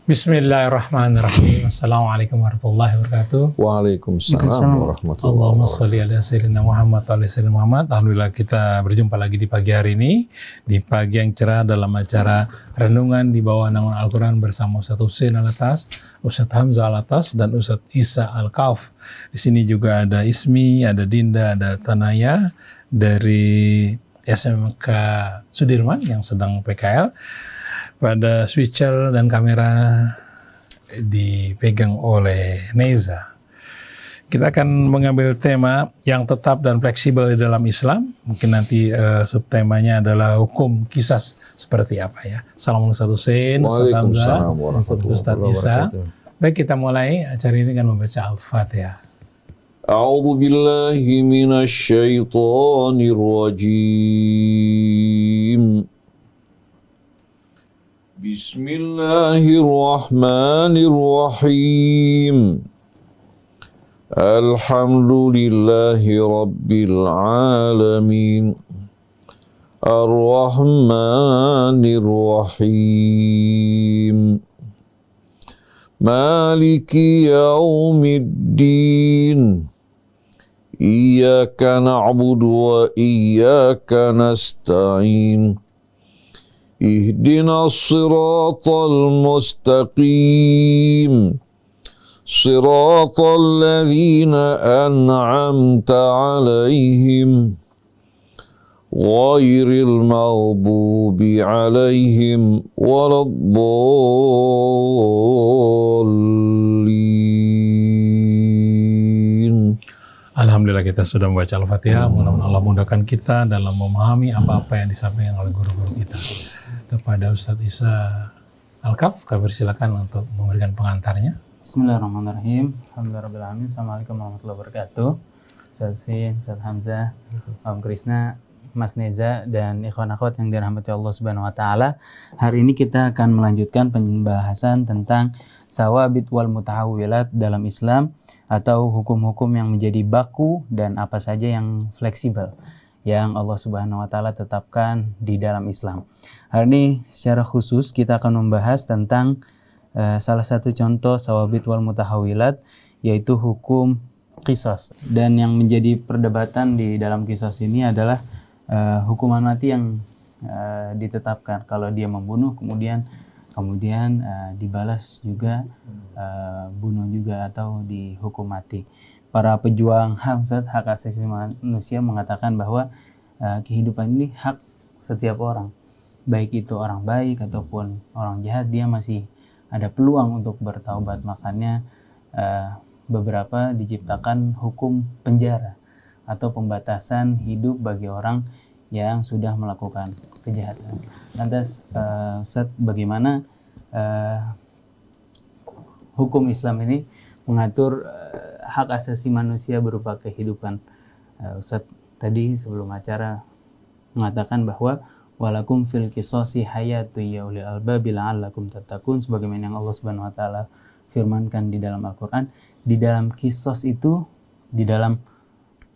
Bismillahirrahmanirrahim. Assalamualaikum warahmatullahi wabarakatuh. Waalaikumsalam warahmatullahi Allahumma wabarakatuh. sholli ala sayyidina Muhammad wa ala sayyidina Muhammad. Alhamdulillah kita berjumpa lagi di pagi hari ini, di pagi yang cerah dalam acara renungan di bawah naungan Al-Quran bersama Ustaz Husain Alatas, Ustaz Hamzah Alatas, dan Ustaz Isa Al-Kauf. Di sini juga ada Ismi, ada Dinda, ada Tanaya dari SMK Sudirman yang sedang PKL. Pada switcher dan kamera dipegang oleh Neza. Kita akan mengambil tema yang tetap dan fleksibel di dalam Islam. Mungkin nanti subtemanya adalah hukum qisas seperti apa ya. Assalamualaikum Ustaz Husain, Ustaz Hamzah, Ustaz Isa. Baik, kita mulai acara ini dengan membaca Al-Fatihah. A'udzu billahi minasy syaithanir rajim. Bismillahirrahmanirrahim. Alhamdulillahi rabbil alamin. Ar-Rahmanir Rahim. Maliki yaumiddin. Iyyaka na'budu wa iyyaka nasta'in. اهدنا الصراط المستقيم صراط الذين أنعمت عليهم غير المغضوب عليهم ولا الضالين. Alhamdulillah kita sudah membaca Al-Fatihah. Mudah-mudahan Allah mudahkan kita dalam memahami apa-apa yang disampaikan oleh guru-guru kita. Kepada Ustaz Isa Al-Kaf, kami silakan untuk memberikan pengantarnya. Bismillahirrahmanirrahim. Alhamdulillahirrahmanirrahim. Assalamualaikum warahmatullahi wabarakatuh. Ustaz Husain, Ustaz Hamzah, Om Krisna, Mas Neza, dan ikhwan akhwat yang dirahmati Allah Subhanahu wa taala. Hari ini kita akan melanjutkan pembahasan tentang sawabit wal mutahawwilat dalam Islam, atau hukum-hukum yang menjadi baku dan apa saja yang fleksibel yang Allah Subhanahu wa taala tetapkan di dalam Islam. Hari ini secara khusus kita akan membahas tentang salah satu contoh sawabit wal mutahawwilat, yaitu hukum qisas. Dan yang menjadi perdebatan di dalam qisas ini adalah hukuman mati yang ditetapkan kalau dia membunuh kemudian dibalas juga, bunuh juga atau dihukum mati. Para pejuang HAM, hak asasi manusia, mengatakan bahwa kehidupan ini hak setiap orang, baik itu orang baik ataupun orang jahat, dia masih ada peluang untuk bertaubat. Makanya beberapa diciptakan hukum penjara atau pembatasan hidup bagi orang yang sudah melakukan kejahatan. Lantas Ustaz, bagaimana hukum Islam ini mengatur hak asasi manusia berupa kehidupan? Ustaz tadi sebelum acara mengatakan bahwa walakum fil qisasi hayatu ya ulil albabi la'allakum tattaqun, sebagaimana yang Allah Subhanahu wa taala firmankan di dalam Al-Qur'an. Di dalam kisos itu, di dalam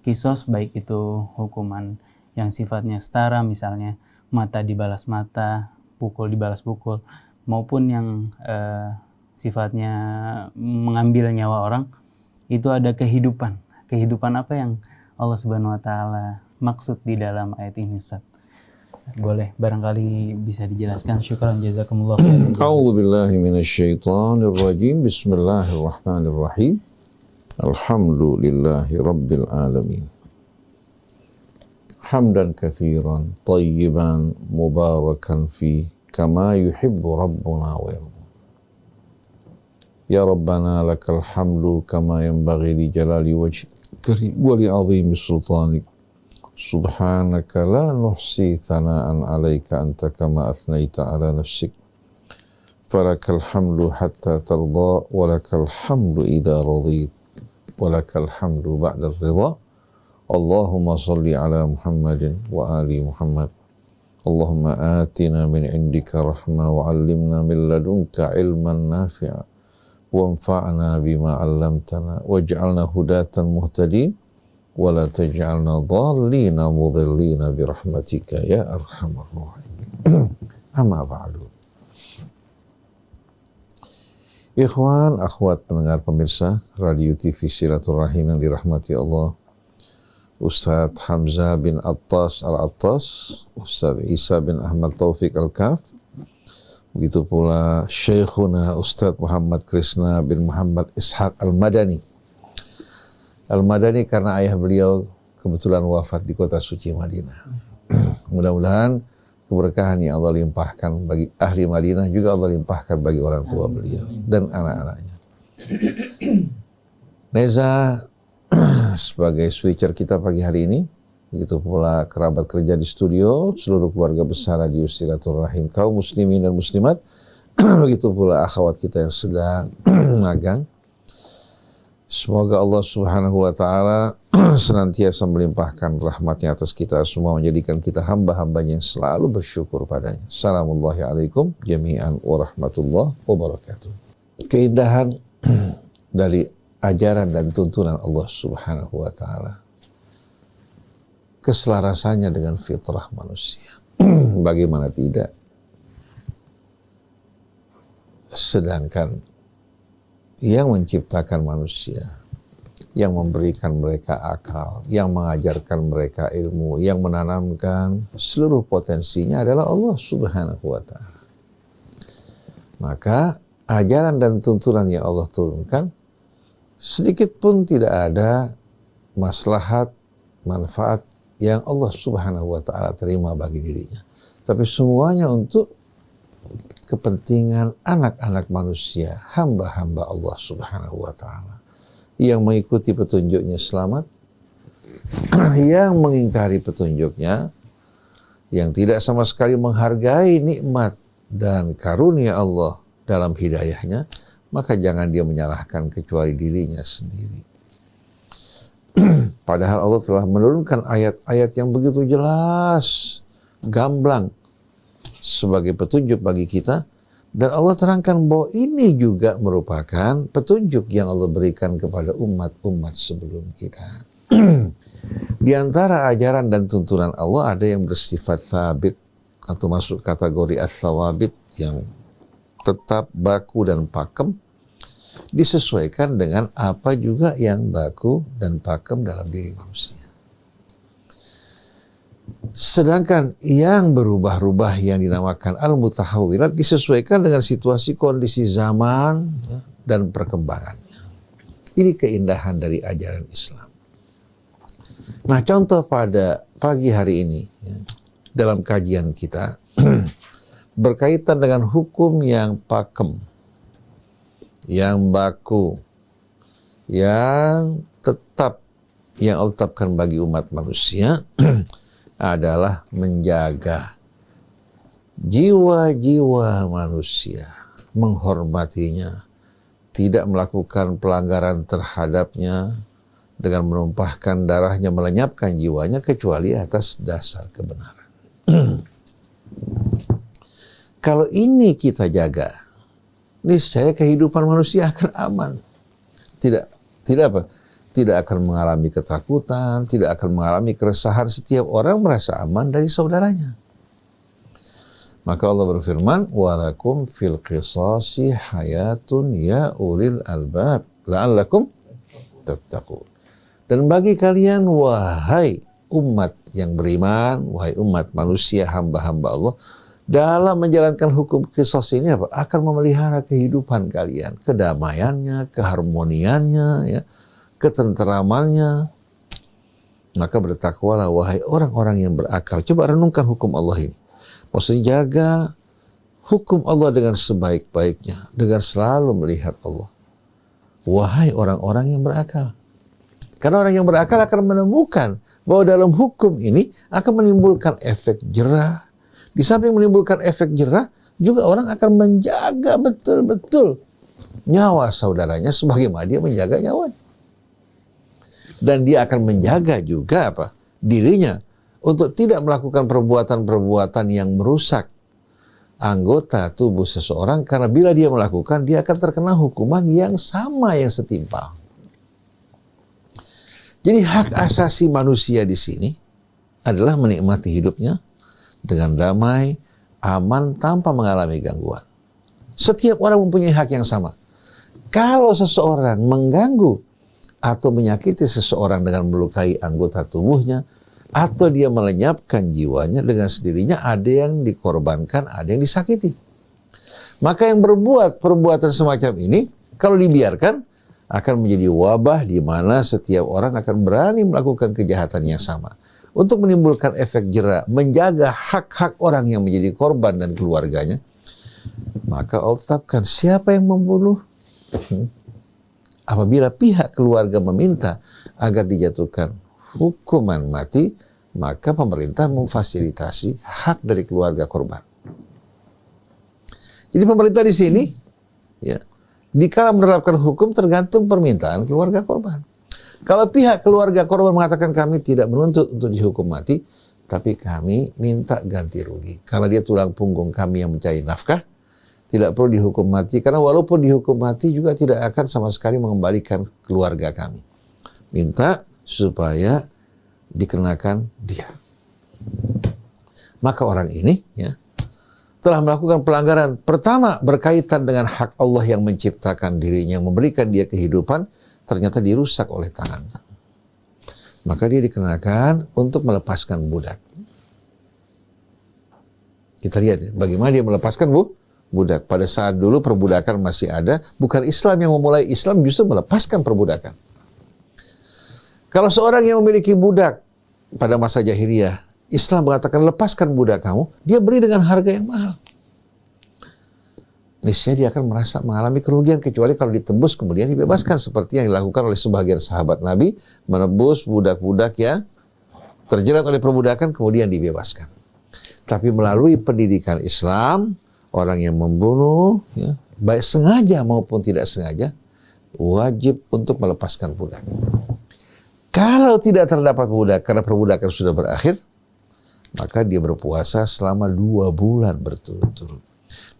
kisos baik itu hukuman yang sifatnya setara, misalnya mata dibalas mata, pukul dibalas pukul, maupun yang sifatnya mengambil nyawa orang, itu ada kehidupan. Kehidupan apa yang Allah Subhanahu wa taala maksud di dalam ayat ini, Ustaz? Boleh barangkali bisa dijelaskan. Syukran jazakumullah. A'udzu billahi minasy syaithanir rajim. Bismillahirrahmanirrahim. Alhamdulillahi rabbil alamin. Hamdan katsiran thayyiban mubarakan fi kama yuhibbu rabbuna wa yarda. Ya Rabbana lakal hamdu kama yanbaghi li jalali wajhika wa li 'azimi sultanik. Subhanaka la nuhsi thana'an 'alaika anta kama athnaita 'ala nafsik. Falakal hamdu hatta tarda wa lakal hamdu idza radit wa lakal hamdu ba'da ridha. Allahumma salli ala Muhammadin wa ali Muhammad. Allahumma atina min indika rahmah wa 'allimna min ladunka ilman nafi'a. وانفعنا بما علمتنا واجعلنا هداة مهتدين ولا تجعلنا ضالين مضلين برحمتك يا أرحم الراحمين. أما بعد. Ikhwan, akhwat pendengar pemirsa Radio TV Silaturahim yang dirahmati Allah, Ustadz Hamzah bin Attas Al-Attas, Ustadz Isa bin Ahmad Taufik Al-Kaf, begitu pula Syekhuna Ustadz Muhammad Krishna bin Muhammad Ishaq Al-Madani. Al-Madani karena ayah beliau kebetulan wafat di kota suci Madinah. Mudah-mudahan keberkahan yang Allah limpahkan bagi ahli Madinah juga Allah limpahkan bagi orang tua beliau dan anak-anaknya. Neza sebagai switcher kita pagi hari ini, begitu pula kerabat kerja di studio, seluruh keluarga besar Radio Silaturahim, kaum muslimin dan muslimat, begitu pula akhwat kita yang sedang magang. Semoga Allah Subhanahu wa Ta'ala senantiasa melimpahkan rahmatnya atas kita semua, menjadikan kita hamba-hambanya yang selalu bersyukur padanya. Assalamualaikum jami'an wa rahmatullah wabarakatuh. Keindahan dari ajaran dan tuntunan Allah Subhanahu wa Ta'ala, keselarasannya dengan fitrah manusia. Bagaimana tidak? Sedangkan yang menciptakan manusia, yang memberikan mereka akal, yang mengajarkan mereka ilmu, yang menanamkan seluruh potensinya adalah Allah Subhanahu wa Ta'ala. Maka ajaran dan tuntunan yang Allah turunkan sedikit pun tidak ada maslahat, manfaat yang Allah Subhanahu wa Ta'ala terima bagi dirinya, tapi semuanya untuk kepentingan anak-anak manusia, hamba-hamba Allah Subhanahu wa Ta'ala. Yang mengikuti petunjuknya selamat, yang mengingkari petunjuknya, yang tidak sama sekali menghargai nikmat dan karunia Allah dalam hidayahnya, maka jangan dia menyalahkan kecuali dirinya sendiri. Padahal Allah telah menurunkan ayat-ayat yang begitu jelas, gamblang, sebagai petunjuk bagi kita, dan Allah terangkan bahwa ini juga merupakan petunjuk yang Allah berikan kepada umat-umat sebelum kita. Di antara ajaran dan tuntunan Allah ada yang bersifat thabit atau masuk kategori ats-tsawabit, yang tetap, baku dan pakem, disesuaikan dengan apa juga yang baku dan pakem dalam diri manusia. Sedangkan yang berubah-ubah yang dinamakan al-mutahawwirat disesuaikan dengan situasi kondisi zaman dan perkembangannya. Ini keindahan dari ajaran Islam. Nah, contoh pada pagi hari ini dalam kajian kita berkaitan dengan hukum yang pakem, yang baku, yang tetap, yang Allah tetapkan bagi umat manusia adalah menjaga jiwa-jiwa manusia, menghormatinya, tidak melakukan pelanggaran terhadapnya dengan menumpahkan darahnya, melenyapkan jiwanya kecuali atas dasar kebenaran. Kalau ini kita jaga, niscaya kehidupan manusia akan aman. Tidak apa? Tidak akan mengalami ketakutan, tidak akan mengalami keresahan. Setiap orang merasa aman dari saudaranya. Maka Allah berfirman, walakum fil qisasi hayatun ya ulil albab la'allakum tattaqun. Dan bagi kalian, wahai umat yang beriman, wahai umat manusia, hamba-hamba Allah, dalam menjalankan hukum qisas ini apa? Akan memelihara kehidupan kalian, kedamaiannya, keharmoniannya, ya, ketenteramannya. Maka bertakwalah wahai orang-orang yang berakal. Coba renungkan hukum Allah ini. Maksudnya jaga hukum Allah dengan sebaik-baiknya, dengan selalu melihat Allah. Wahai orang-orang yang berakal. Karena orang yang berakal akan menemukan bahwa dalam hukum ini akan menimbulkan efek jerah. Di samping menimbulkan efek jerah, juga orang akan menjaga betul-betul nyawa saudaranya sebagaimana dia menjaga nyawanya. Dan dia akan menjaga juga apa? Dirinya untuk tidak melakukan perbuatan-perbuatan yang merusak anggota tubuh seseorang, karena bila dia melakukan, dia akan terkena hukuman yang sama, yang setimpal. Jadi hak asasi manusia di sini adalah menikmati hidupnya dengan damai, aman, tanpa mengalami gangguan. Setiap orang mempunyai hak yang sama. Kalau seseorang mengganggu atau menyakiti seseorang dengan melukai anggota tubuhnya, atau dia melenyapkan jiwanya, dengan sendirinya ada yang dikorbankan, ada yang disakiti. Maka yang berbuat perbuatan semacam ini, kalau dibiarkan, akan menjadi wabah di mana setiap orang akan berani melakukan kejahatan yang sama. Untuk menimbulkan efek jera, menjaga hak-hak orang yang menjadi korban dan keluarganya, maka Allah tetapkan siapa yang membunuh, apabila pihak keluarga meminta agar dijatuhkan hukuman mati, maka pemerintah memfasilitasi hak dari keluarga korban. Jadi pemerintah di sini, ya, dikala menerapkan hukum tergantung permintaan keluarga korban. Kalau pihak keluarga korban mengatakan kami tidak menuntut untuk dihukum mati, tapi kami minta ganti rugi. Karena dia tulang punggung kami yang mencari nafkah, tidak perlu dihukum mati. Karena walaupun dihukum mati juga tidak akan sama sekali mengembalikan keluarga kami. Minta supaya dikenakan dia. Maka orang ini, ya, telah melakukan pelanggaran pertama berkaitan dengan hak Allah yang menciptakan dirinya, yang memberikan dia kehidupan, ternyata dirusak oleh tangannya. Maka dia dikenakan untuk melepaskan budak. Kita lihat ya, bagaimana dia melepaskan budak. Pada saat dulu perbudakan masih ada, bukan Islam yang memulai, Islam justru melepaskan perbudakan. Kalau seorang yang memiliki budak pada masa jahiliyah, Islam mengatakan lepaskan budak kamu, dia beli dengan harga yang mahal. Niscaya dia akan merasa mengalami kerugian, kecuali kalau ditebus kemudian dibebaskan, seperti yang dilakukan oleh sebagian sahabat Nabi, menebus budak-budak yang terjerat oleh perbudakan kemudian dibebaskan. Tapi melalui pendidikan Islam, orang yang membunuh, ya, baik sengaja maupun tidak sengaja, wajib untuk melepaskan budak. Kalau tidak terdapat budak karena perbudakan sudah berakhir, maka dia berpuasa selama 2 bulan berturut-turut.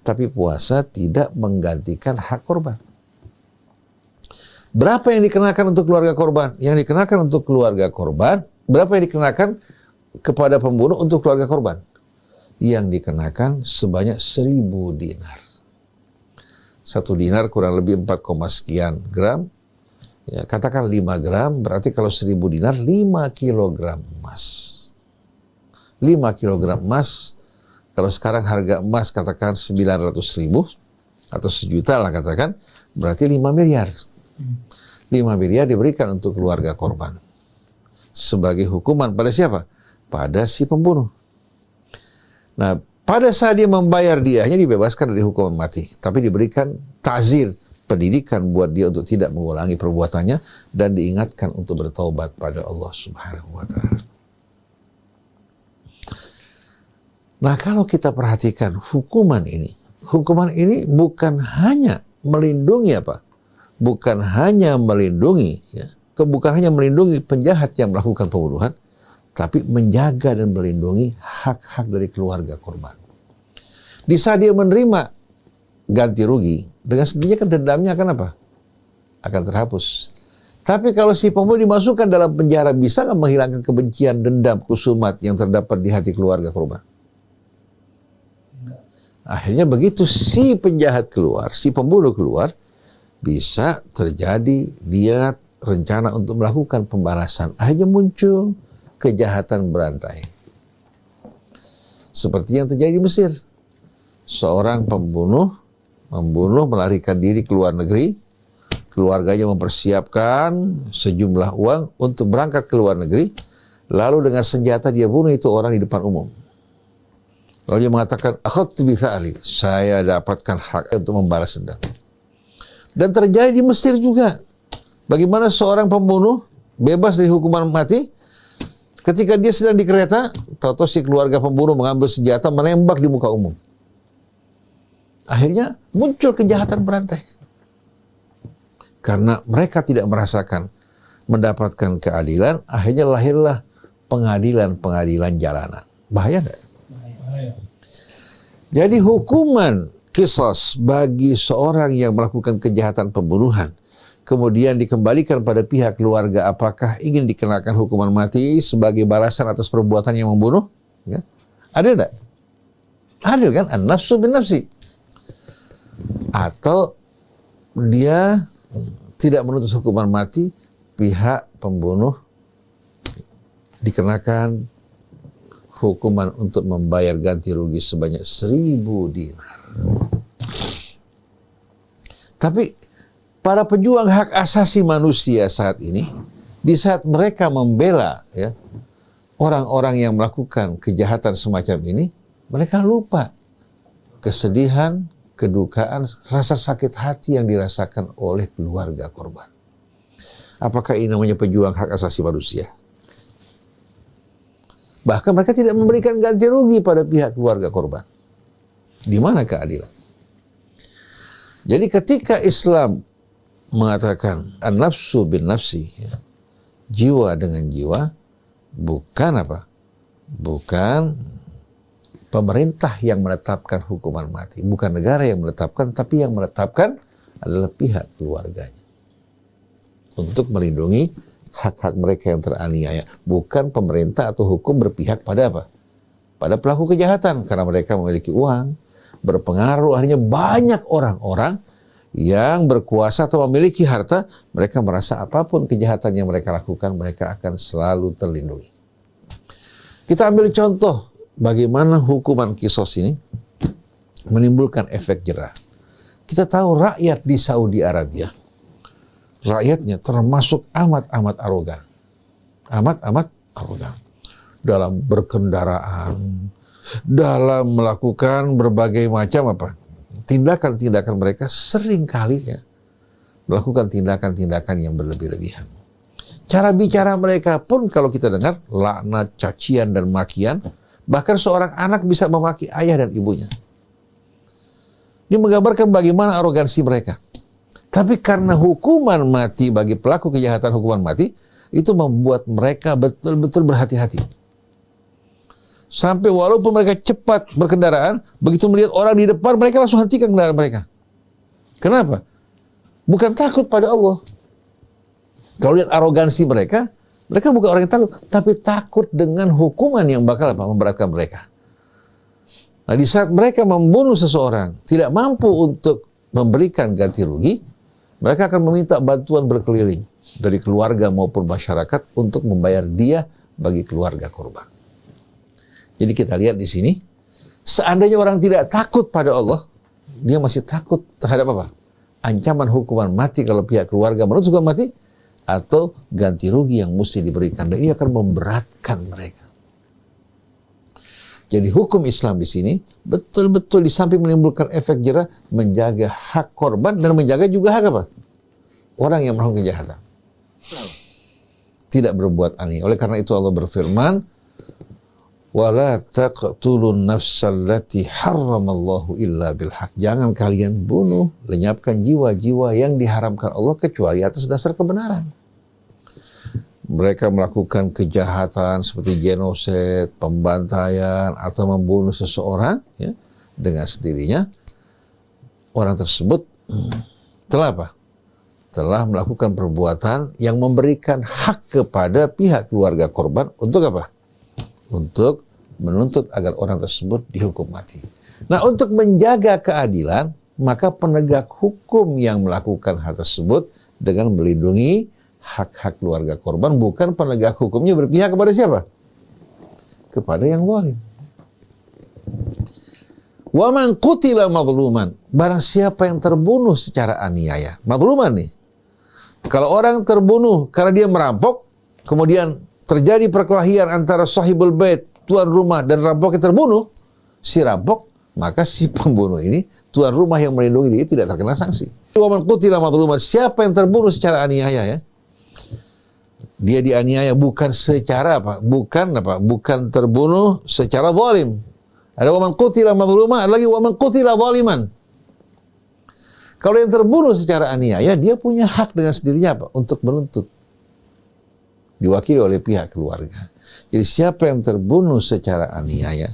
Tapi puasa tidak menggantikan hak korban. Berapa yang dikenakan untuk keluarga korban? Yang dikenakan untuk keluarga korban, berapa yang dikenakan kepada pembunuh untuk keluarga korban? Yang dikenakan sebanyak 1.000 dinar. 1 dinar kurang lebih 4, sekian gram. Ya, katakan 5 gram, berarti kalau 1.000 dinar 5 kilogram emas. 5 kilogram emas, kalau sekarang harga emas katakan 900.000 atau 1 juta lah katakan, berarti 5 miliar. 5 miliar diberikan untuk keluarga korban. Sebagai hukuman pada siapa? Pada si pembunuh. Nah, pada saat dia membayar diahnya dibebaskan dari hukuman mati. Tapi diberikan ta'zir, pendidikan buat dia untuk tidak mengulangi perbuatannya dan diingatkan untuk bertaubat pada Allah Subhanahu wa Ta'ala. Nah, kalau kita perhatikan hukuman ini bukan hanya melindungi apa? Bukan hanya melindungi, ya, bukan hanya melindungi penjahat yang melakukan pembunuhan, tapi menjaga dan melindungi hak-hak dari keluarga korban. Di saat dia menerima ganti rugi, dengan sendirinya kan dendamnya akan apa? Akan terhapus. Tapi kalau si pembunuh dimasukkan dalam penjara, bisa nggak menghilangkan kebencian, dendam, kusumat yang terdapat di hati keluarga korban? Akhirnya begitu si penjahat keluar, si pembunuh keluar, bisa terjadi dia rencana untuk melakukan pembalasan. Akhirnya muncul kejahatan berantai. Seperti yang terjadi di Mesir. Seorang pembunuh melarikan diri ke luar negeri, keluarganya mempersiapkan sejumlah uang untuk berangkat ke luar negeri, lalu dengan senjata dia bunuh itu orang di depan umum. Lalu dia mengatakan, akhadtu bi fa'li, saya dapatkan hak untuk membalas dendam. Dan terjadi di Mesir juga. Bagaimana seorang pembunuh bebas dari hukuman mati, ketika dia sedang di kereta, tahu-tahu si keluarga pembunuh mengambil senjata menembak di muka umum. Akhirnya muncul kejahatan berantai. Karena mereka tidak merasakan mendapatkan keadilan, akhirnya lahirlah pengadilan-pengadilan jalanan. Bahaya nggak? Jadi hukuman qisas bagi seorang yang melakukan kejahatan pembunuhan, kemudian dikembalikan pada pihak keluarga, apakah ingin dikenakan hukuman mati sebagai balasan atas perbuatan yang membunuh? Ya. Adil enggak? Adil kan? An-nafsu bin nafsi. Atau dia tidak menuntut hukuman mati, pihak pembunuh dikenakan hukuman untuk membayar ganti rugi sebanyak 1.000 dinar. Tapi para pejuang hak asasi manusia saat ini, di saat mereka membela ya orang-orang yang melakukan kejahatan semacam ini, mereka lupa kesedihan, kedukaan, rasa sakit hati yang dirasakan oleh keluarga korban. Apakah ini namanya pejuang hak asasi manusia? Bahkan mereka tidak memberikan ganti rugi pada pihak keluarga korban. Di mana keadilan? Jadi ketika Islam mengatakan an-nafsu bin nafsi, ya, jiwa dengan jiwa, bukan apa? Bukan pemerintah yang menetapkan hukuman mati, bukan negara yang menetapkan, tapi yang menetapkan adalah pihak keluarganya untuk melindungi hak-hak mereka yang teraniaya, bukan pemerintah atau hukum berpihak pada apa? Pada pelaku kejahatan, karena mereka memiliki uang, berpengaruh, akhirnya banyak orang-orang yang berkuasa atau memiliki harta, mereka merasa apapun kejahatan yang mereka lakukan, mereka akan selalu terlindungi. Kita ambil contoh bagaimana hukuman kisos ini menimbulkan efek jerah. Kita tahu rakyat di Saudi Arabia, rakyatnya termasuk amat-amat arogan. Amat-amat arogan. Dalam berkendaraan, dalam melakukan berbagai macam apa? Tindakan-tindakan mereka seringkali ya melakukan tindakan-tindakan yang berlebih-lebihan. Cara bicara mereka pun kalau kita dengar laknat, cacian dan makian, bahkan seorang anak bisa memaki ayah dan ibunya. Ini menggambarkan bagaimana arogansi mereka. Tapi karena hukuman mati bagi pelaku kejahatan, hukuman mati itu membuat mereka betul-betul berhati-hati. Sampai walaupun mereka cepat berkendaraan, begitu melihat orang di depan, mereka langsung hentikan kendaraan mereka. Kenapa? Bukan takut pada Allah. Kalau lihat arogansi mereka, mereka bukan orang yang takut, tapi takut dengan hukuman yang bakal memberatkan mereka. Nah, di saat mereka membunuh seseorang, tidak mampu untuk memberikan ganti rugi, mereka akan meminta bantuan berkeliling dari keluarga maupun masyarakat untuk membayar diah bagi keluarga korban. Jadi kita lihat di sini, seandainya orang tidak takut pada Allah, dia masih takut terhadap apa? Ancaman hukuman mati kalau pihak keluarga menuntut hukuman mati, atau ganti rugi yang mesti diberikan, dan ini akan memberatkan mereka. Jadi hukum Islam di sini betul-betul di samping menimbulkan efek jerah, menjaga hak korban dan menjaga juga hak apa? Orang yang melakukan kejahatan. Tidak berbuat aneh. Oleh karena itu Allah berfirman, "Wala taqtulun nafsal lati harramallahu illa bil haq." Jangan kalian bunuh, lenyapkan jiwa-jiwa yang diharamkan Allah kecuali atas dasar kebenaran. Mereka melakukan kejahatan seperti genosid, pembantaian, atau membunuh seseorang ya, dengan sendirinya, orang tersebut telah apa? Telah melakukan perbuatan yang memberikan hak kepada pihak keluarga korban untuk apa? Untuk menuntut agar orang tersebut dihukum mati. Nah, untuk menjaga keadilan, maka penegak hukum yang melakukan hal tersebut dengan melindungi hak-hak keluarga korban, bukan penegak hukumnya berpihak kepada siapa? Kepada yang zalim. Wa man qutila mazluman, barang siapa yang terbunuh secara aniaya. Mazluman nih. Kalau orang terbunuh karena dia merampok, kemudian terjadi perkelahian antara sahibul bait, tuan rumah, dan rampoknya terbunuh, si rampok, maka si pembunuh ini, tuan rumah yang melindungi dia tidak terkena sanksi. Wa man qutila mazluman, siapa yang terbunuh secara aniaya ya. Dia dianiaya bukan secara apa? Bukan terbunuh secara zalim. Ada wa man qutila mazluman, ada lagi wa man qutila zaliman. Kalau yang terbunuh secara aniaya, dia punya hak dengan sendirinya apa? Untuk menuntut. Diwakili oleh pihak keluarga. Jadi siapa yang terbunuh secara aniaya,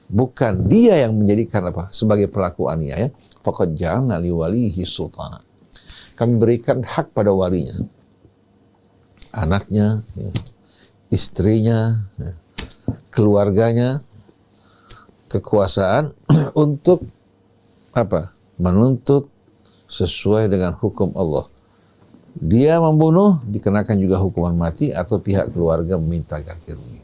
bukan dia yang menjadikan apa? Sebagai pelaku aniaya, faqad ja'alna li walihi sultana. Kami berikan hak pada walinya. Anaknya, ya, istrinya, ya, keluarganya, kekuasaan untuk apa? Menuntut sesuai dengan hukum Allah. Dia membunuh dikenakan juga hukuman mati atau pihak keluarga meminta ganti rugi.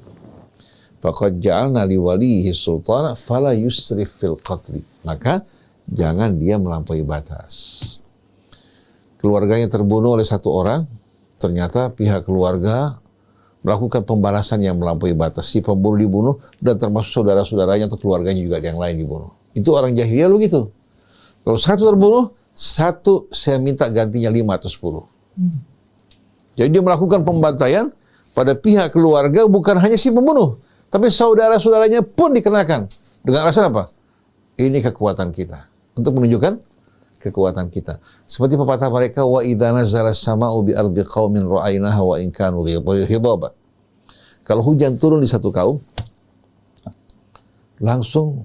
Faqad ja'alna liwalihi sultana fala yusrif fil qatli. Maka jangan dia melampaui batas. Keluarganya terbunuh oleh satu orang, ternyata pihak keluarga melakukan pembalasan yang melampaui batas. Si pembunuh dibunuh dan termasuk saudara-saudaranya atau keluarganya juga yang lain dibunuh. Itu orang jahiliyah begitu. Kalau satu terbunuh, satu saya minta gantinya 5 atau 10. Jadi dia melakukan pembantaian pada pihak keluarga bukan hanya si pembunuh, tapi saudara-saudaranya pun dikenakan. Dengan alasan apa? Ini kekuatan kita. Untuk menunjukkan kekuatan kita. Seperti pepatah mereka, wa idza nazala as-sama'u bi ardi qaumin ra'aynaha wa in kanu ghidaba. Kalau hujan turun di satu kaum, langsung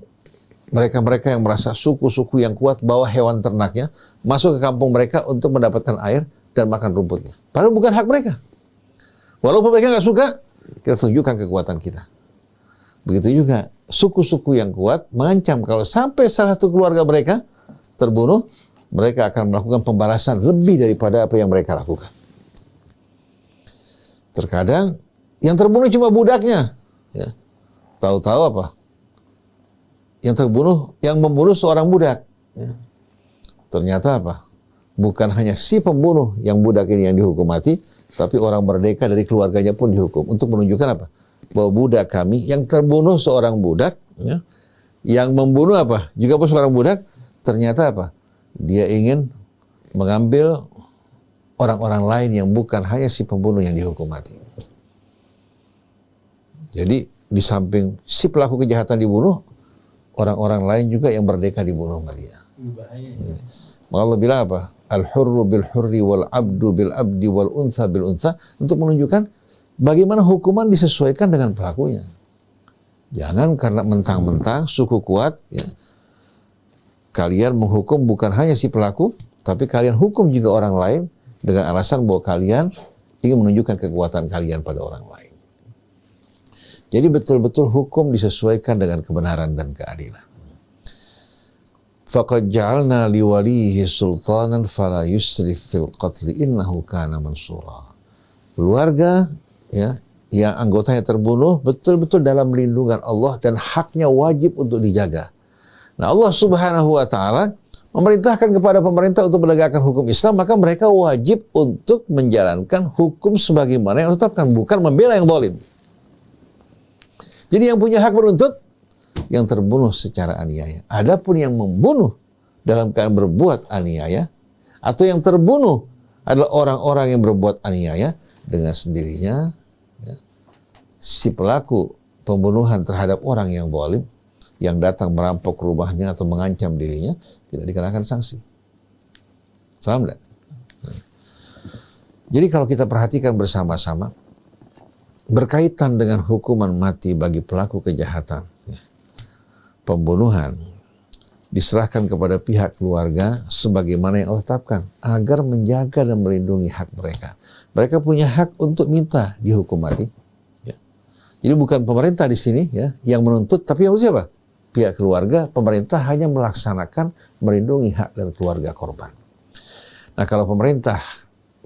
mereka-mereka yang merasa suku-suku yang kuat bawa hewan ternaknya masuk ke kampung mereka untuk mendapatkan air dan makan rumputnya. Padahal bukan hak mereka. Walaupun mereka nggak suka, kita tunjukkan kekuatan kita. Begitu juga suku-suku yang kuat mengancam kalau sampai salah satu keluarga mereka terbunuh, mereka akan melakukan pembalasan lebih daripada apa yang mereka lakukan. Terkadang yang terbunuh cuma budaknya. Ya. Tahu-tahu apa? Yang membunuh seorang budak. Ya. Ternyata apa? Bukan hanya si pembunuh yang budak ini yang dihukum mati, tapi orang merdeka dari keluarganya pun dihukum. Untuk menunjukkan apa? Bahwa budak kami yang terbunuh seorang budak, ya, yang membunuh apa? Juga pun seorang budak, ternyata apa? Dia ingin mengambil orang-orang lain yang bukan hanya si pembunuh yang dihukum mati. Jadi di samping si pelaku kejahatan dibunuh, orang-orang lain juga yang merdeka dibunuh sama dia. Maka Allah bilang apa? Al-hurru bil-hurri wal-abdu bil-abdi wal-untha bil-untha, untuk menunjukkan bagaimana hukuman disesuaikan dengan pelakunya. Jangan karena mentang-mentang suku kuat, ya, kalian menghukum bukan hanya si pelaku, tapi kalian hukum juga orang lain dengan alasan bahwa kalian ingin menunjukkan kekuatan kalian pada orang lain. Jadi betul-betul hukum disesuaikan dengan kebenaran dan keadilan. Faqad ja'alna liwalihi sultanan fala yusrif fil qatli innahu kana mansura. Keluarga, ya, yang anggotanya terbunuh betul-betul dalam lindungan Allah dan haknya wajib untuk dijaga. Nah, Allah Subhanahu wa taala memerintahkan kepada pemerintah untuk menegakkan hukum Islam, maka mereka wajib untuk menjalankan hukum sebagaimana yang ditetapkan, bukan membela yang zalim. Jadi yang punya hak menuntut yang terbunuh secara aniaya. Adapun yang membunuh dalam keadaan berbuat aniaya, atau yang terbunuh adalah orang-orang yang berbuat aniaya, dengan sendirinya, ya, si pelaku pembunuhan terhadap orang yang zalim, yang datang merampok rumahnya atau mengancam dirinya, tidak dikenakan sanksi. Paham tidak? Jadi kalau kita perhatikan bersama-sama, berkaitan dengan hukuman mati bagi pelaku kejahatan, pembunuhan, diserahkan kepada pihak keluarga sebagaimana yang Allah tetapkan, agar menjaga dan melindungi hak mereka. Mereka punya hak untuk minta dihukum mati. Ya. Jadi bukan pemerintah di sini, ya, yang menuntut, tapi yang siapa? Pihak keluarga. Pemerintah hanya melaksanakan melindungi hak dan keluarga korban. Nah, kalau pemerintah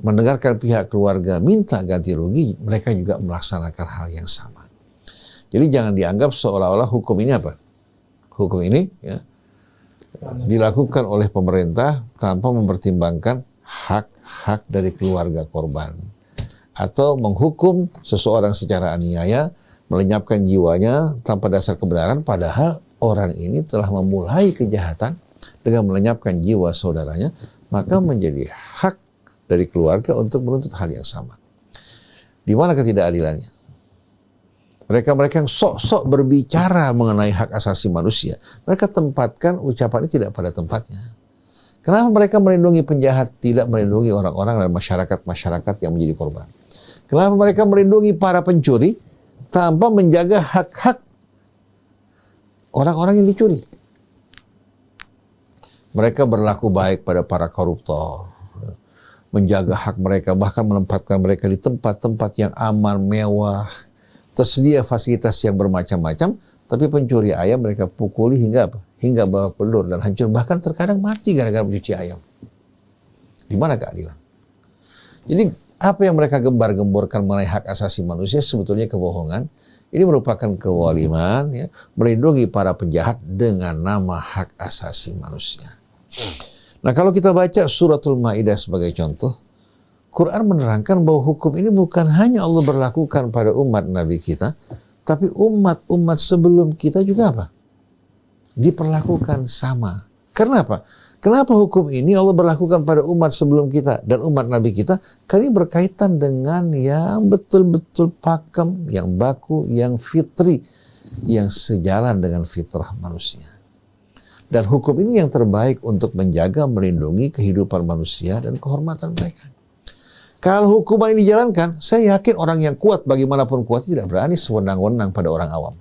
mendengarkan pihak keluarga minta ganti rugi, mereka juga melaksanakan hal yang sama. Jadi jangan dianggap seolah-olah hukum ini apa? Hukum ini, ya, dilakukan oleh pemerintah tanpa mempertimbangkan hak-hak dari keluarga korban, atau menghukum seseorang secara aniaya, melenyapkan jiwanya tanpa dasar kebenaran, padahal orang ini telah memulai kejahatan dengan melenyapkan jiwa saudaranya, maka menjadi hak dari keluarga untuk menuntut hal yang sama. Di mana ketidakadilannya? Mereka-mereka yang sok-sok berbicara mengenai hak asasi manusia, mereka tempatkan ucapan ini tidak pada tempatnya. Kenapa mereka melindungi penjahat, tidak melindungi orang-orang dan masyarakat yang menjadi korban? Kenapa mereka melindungi para pencuri tanpa menjaga hak-hak orang-orang yang dicuri? Mereka berlaku baik pada para koruptor, menjaga hak mereka, bahkan menempatkan mereka di tempat-tempat yang aman, mewah, tersedia fasilitas yang bermacam-macam, tapi pencuri ayam mereka pukuli hingga apa? Hingga babak belur dan hancur, bahkan terkadang mati gara-gara mencuci ayam. Di mana keadilan? Jadi apa yang mereka gembar-gemborkan mengenai hak asasi manusia sebetulnya kebohongan. Ini merupakan kezaliman, ya, melindungi para penjahat dengan nama hak asasi manusia. Nah, kalau kita baca suratul Maidah sebagai contoh, Quran menerangkan bahwa hukum ini bukan hanya Allah berlakukan pada umat Nabi kita, tapi umat-umat sebelum kita juga apa? Diperlakukan sama. Karena apa? Kenapa hukum ini Allah berlakukan pada umat sebelum kita dan umat Nabi kita? Karena ini berkaitan dengan yang betul-betul pakem, yang baku, yang fitri, yang sejalan dengan fitrah manusia. Dan hukum ini yang terbaik untuk menjaga, melindungi kehidupan manusia dan kehormatan mereka. Kalau hukuman ini dijalankan, saya yakin orang yang kuat, bagaimanapun kuat, tidak berani sewenang-wenang pada orang awam.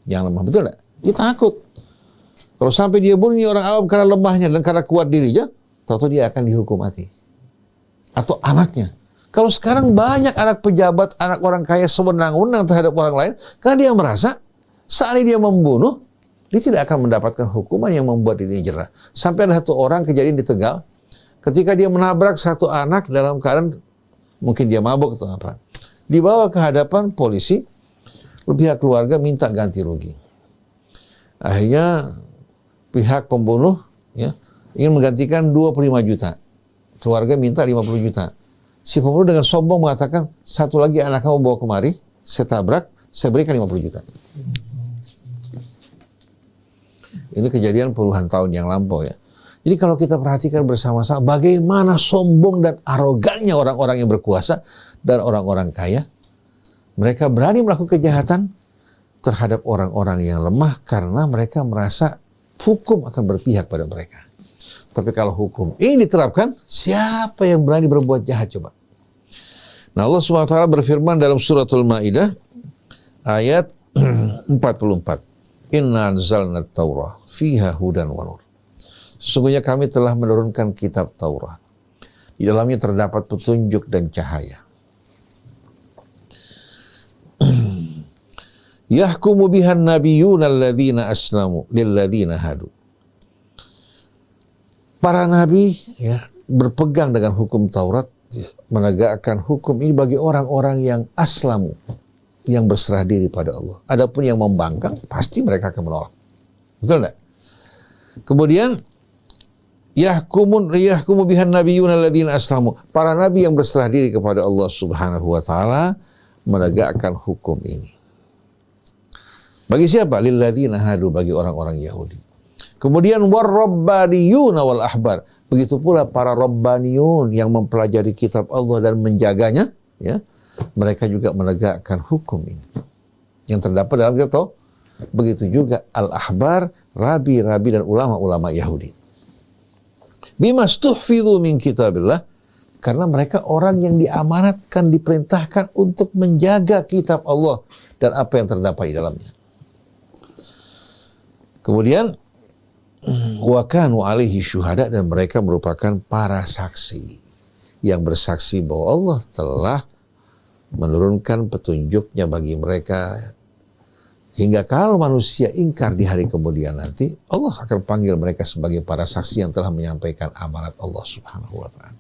Yang lemah, betul tidak? Dia takut. Kalau sampai dia bunuh orang awam karena lemahnya dan karena kuat dirinya, tahu-tahu dia akan dihukum mati. Atau anaknya. Kalau sekarang banyak anak pejabat, anak orang kaya sewenang-wenang terhadap orang lain, karena dia merasa saat dia membunuh, dia tidak akan mendapatkan hukuman yang membuat dirinya jerah. Sampai ada satu orang kejadian di Tegal, ketika dia menabrak satu anak dalam keadaan mungkin dia mabuk atau apa, dibawa ke hadapan polisi, pihak keluarga minta ganti rugi. Akhirnya pihak pembunuh, ya, ingin menggantikan 25 juta. Keluarga minta 50 juta. Si pembunuh dengan sombong mengatakan, satu lagi anak kamu bawa kemari, saya tabrak, saya berikan 50 juta. Ini kejadian puluhan tahun yang lampau, ya. Jadi kalau kita perhatikan bersama-sama bagaimana sombong dan arogannya orang-orang yang berkuasa dan orang-orang kaya, mereka berani melakukan kejahatan terhadap orang-orang yang lemah karena mereka merasa hukum akan berpihak pada mereka. Tapi kalau hukum ini diterapkan, siapa yang berani berbuat jahat coba? Nah, Allah SWT berfirman dalam suratul Maidah ayat 44. Inna anzalna at-Taurah fiha hudan wa nur. Sesungguhnya kami telah menurunkan kitab Taurat. Di dalamnya terdapat petunjuk dan cahaya. Yahkumu bihan nabiyyuna alladzina aslamu lilladzina hadu. Para nabi, ya, berpegang dengan hukum Taurat, ya, menegakkan hukum ini bagi orang-orang yang aslamu, yang berserah diri pada Allah. Adapun yang membangkang, pasti mereka akan menolak. Betul enggak? Kemudian yahkumu bihan nabiyyuna alladzina aslamu. Para nabi yang berserah diri kepada Allah Subhanahu wa taala menegakkan hukum ini. Bagi siapa? Lilladzina hadu, bagi orang-orang Yahudi. Kemudian warrabbaniyuna wal ahbar. Begitu pula para rabbaniyun yang mempelajari kitab Allah dan menjaganya, ya. Mereka juga menegakkan hukum ini. Yang terdapat dalam kitab Taurat. Begitu juga al-ahbar, rabi-rabi dan ulama-ulama Yahudi. Bima stuhfidhu min kitabillah, karena mereka orang yang diamanatkan, diperintahkan untuk menjaga kitab Allah dan apa yang terdapat di dalamnya. Kemudian wa kanu alaihi syuhada, dan mereka merupakan para saksi yang bersaksi bahwa Allah telah menurunkan petunjuknya bagi mereka, hingga kalau manusia ingkar di hari kemudian nanti, Allah akan panggil mereka sebagai para saksi yang telah menyampaikan amanat Allah Subhanahu wa ta'ala.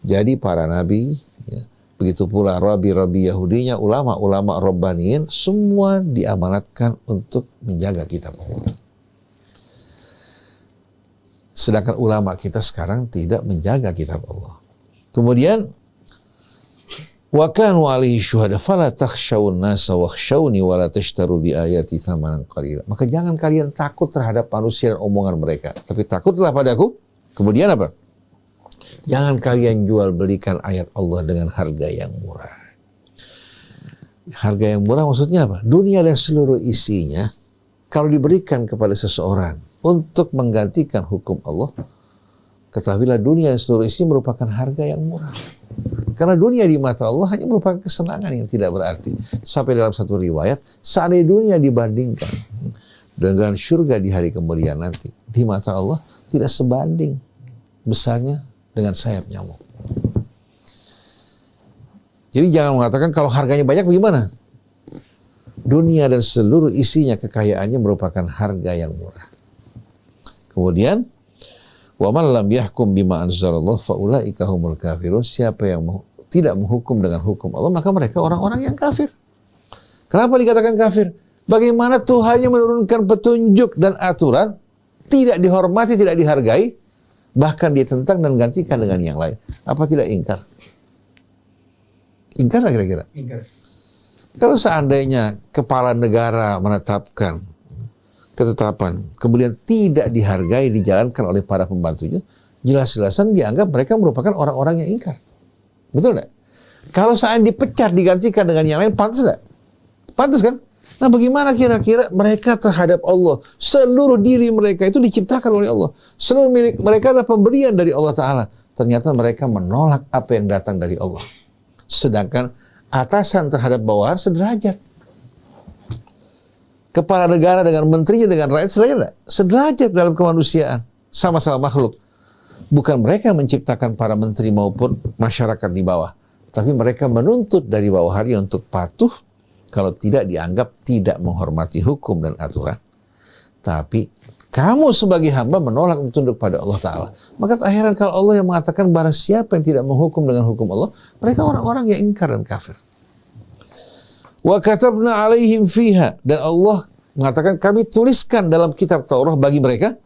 Jadi para nabi, ya, begitu pula rabi-rabi Yahudinya, ulama-ulama Rabbaniyin, semua diamanatkan untuk menjaga kitab Allah. Sedangkan ulama kita sekarang tidak menjaga kitab Allah. Kemudian wa kanu alaihi syuhada fala takhshawun nasa wakhshawni wa la tashtaru bi ayati thamanan qalila. Maka jangan kalian takut terhadap manusia dan omongan mereka, tapi takutlah padaku. Kemudian apa? Jangan kalian jual belikan ayat Allah dengan harga yang murah. Harga yang murah maksudnya apa? Dunia dan seluruh isinya kalau diberikan kepada seseorang untuk menggantikan hukum Allah, ketahuilah dunia dan seluruh isi merupakan harga yang murah. Karena dunia di mata Allah hanya merupakan kesenangan yang tidak berarti. Sampai dalam satu riwayat, seandainya dunia dibandingkan dengan surga di hari kemudian nanti, di mata Allah tidak sebanding besarnya dengan sayap nyamuk. Jadi jangan mengatakan kalau harganya banyak bagaimana? Dunia dan seluruh isinya, kekayaannya merupakan harga yang murah. Kemudian Wa man lam yahkum bima anzalallah fa ulaika humul kafirun. Siapa yang tidak menghukum dengan hukum Allah, maka mereka orang-orang yang kafir. Kenapa dikatakan kafir? Bagaimana Tuhan yang menurunkan petunjuk dan aturan tidak dihormati, tidak dihargai, bahkan ditentang dan gantikan dengan yang lain. Apa tidak ingkar? Ingkar lah kira-kira? Ingkar. Kalau seandainya kepala negara menetapkan ketetapan, kemudian tidak dihargai, dijalankan oleh para pembantunya, jelas-jelasan dianggap mereka merupakan orang-orang yang ingkar. Betul tidak? Kalau seandainya dipecat, digantikan dengan yang lain, pantas tidak? Pantas kan? Nah, bagaimana kira-kira mereka terhadap Allah? Seluruh diri mereka itu diciptakan oleh Allah. Seluruh milik mereka adalah pemberian dari Allah Ta'ala. Ternyata mereka menolak apa yang datang dari Allah. Sedangkan atasan terhadap bawahan sederajat. Kepala negara dengan menterinya, dengan rakyat sederajat. Sederajat dalam kemanusiaan. Sama-sama makhluk. Bukan mereka yang menciptakan para menteri maupun masyarakat di bawah. Tapi mereka menuntut dari bawahannya untuk patuh kalau tidak dianggap tidak menghormati hukum dan aturan. Tapi kamu sebagai hamba menolak untuk tunduk pada Allah Ta'ala. Maka tak heran kalau Allah yang mengatakan barang siapa yang tidak menghukum dengan hukum Allah, mereka orang-orang yang ingkar dan kafir. Wa katabna alaihim fiha, dan Allah mengatakan kami tuliskan dalam kitab Taurat bagi mereka,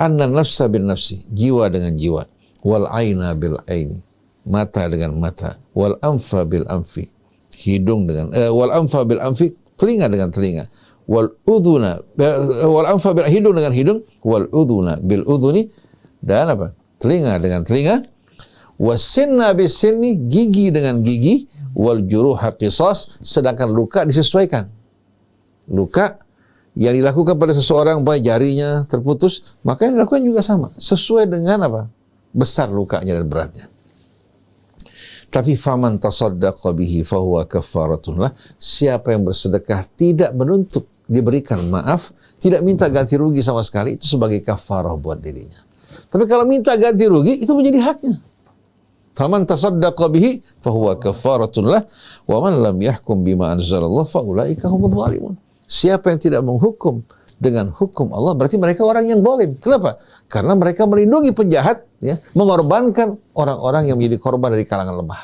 anna nafsa bin nafsi, jiwa dengan jiwa, wal aina bil aini, mata dengan mata, wal anfa bil anfi, hidung dengan wal anfa bil anfi, telinga dengan telinga, wal udhuna wal anfa bil hidung dengan hidung, wal udhuna bil udhuni, dan apa? Telinga dengan telinga, wasinna bis sinni, gigi dengan gigi, wal juruha qisas, sedangkan luka disesuaikan. Luka yang dilakukan pada seseorang baik jarinya terputus, maka yang dilakukan juga sama, sesuai dengan apa? Besar lukanya dan beratnya. Tapi faman tasaddaqa bihi fahuwa kafaratun lah. Siapa yang bersedekah tidak menuntut diberikan maaf, tidak minta ganti rugi sama sekali, itu sebagai kafarah buat dirinya. Tapi kalau minta ganti rugi, itu menjadi haknya. Faman tasaddaqa bihi fahuwa kafaratun lah, wa man lam yahkum bima anzalallah fa ulaika humul zalimun. Siapa yang tidak menghukum dengan hukum Allah, berarti mereka orang yang zalim. Kenapa? Karena mereka melindungi penjahat, ya, mengorbankan orang-orang yang menjadi korban dari kalangan lemah.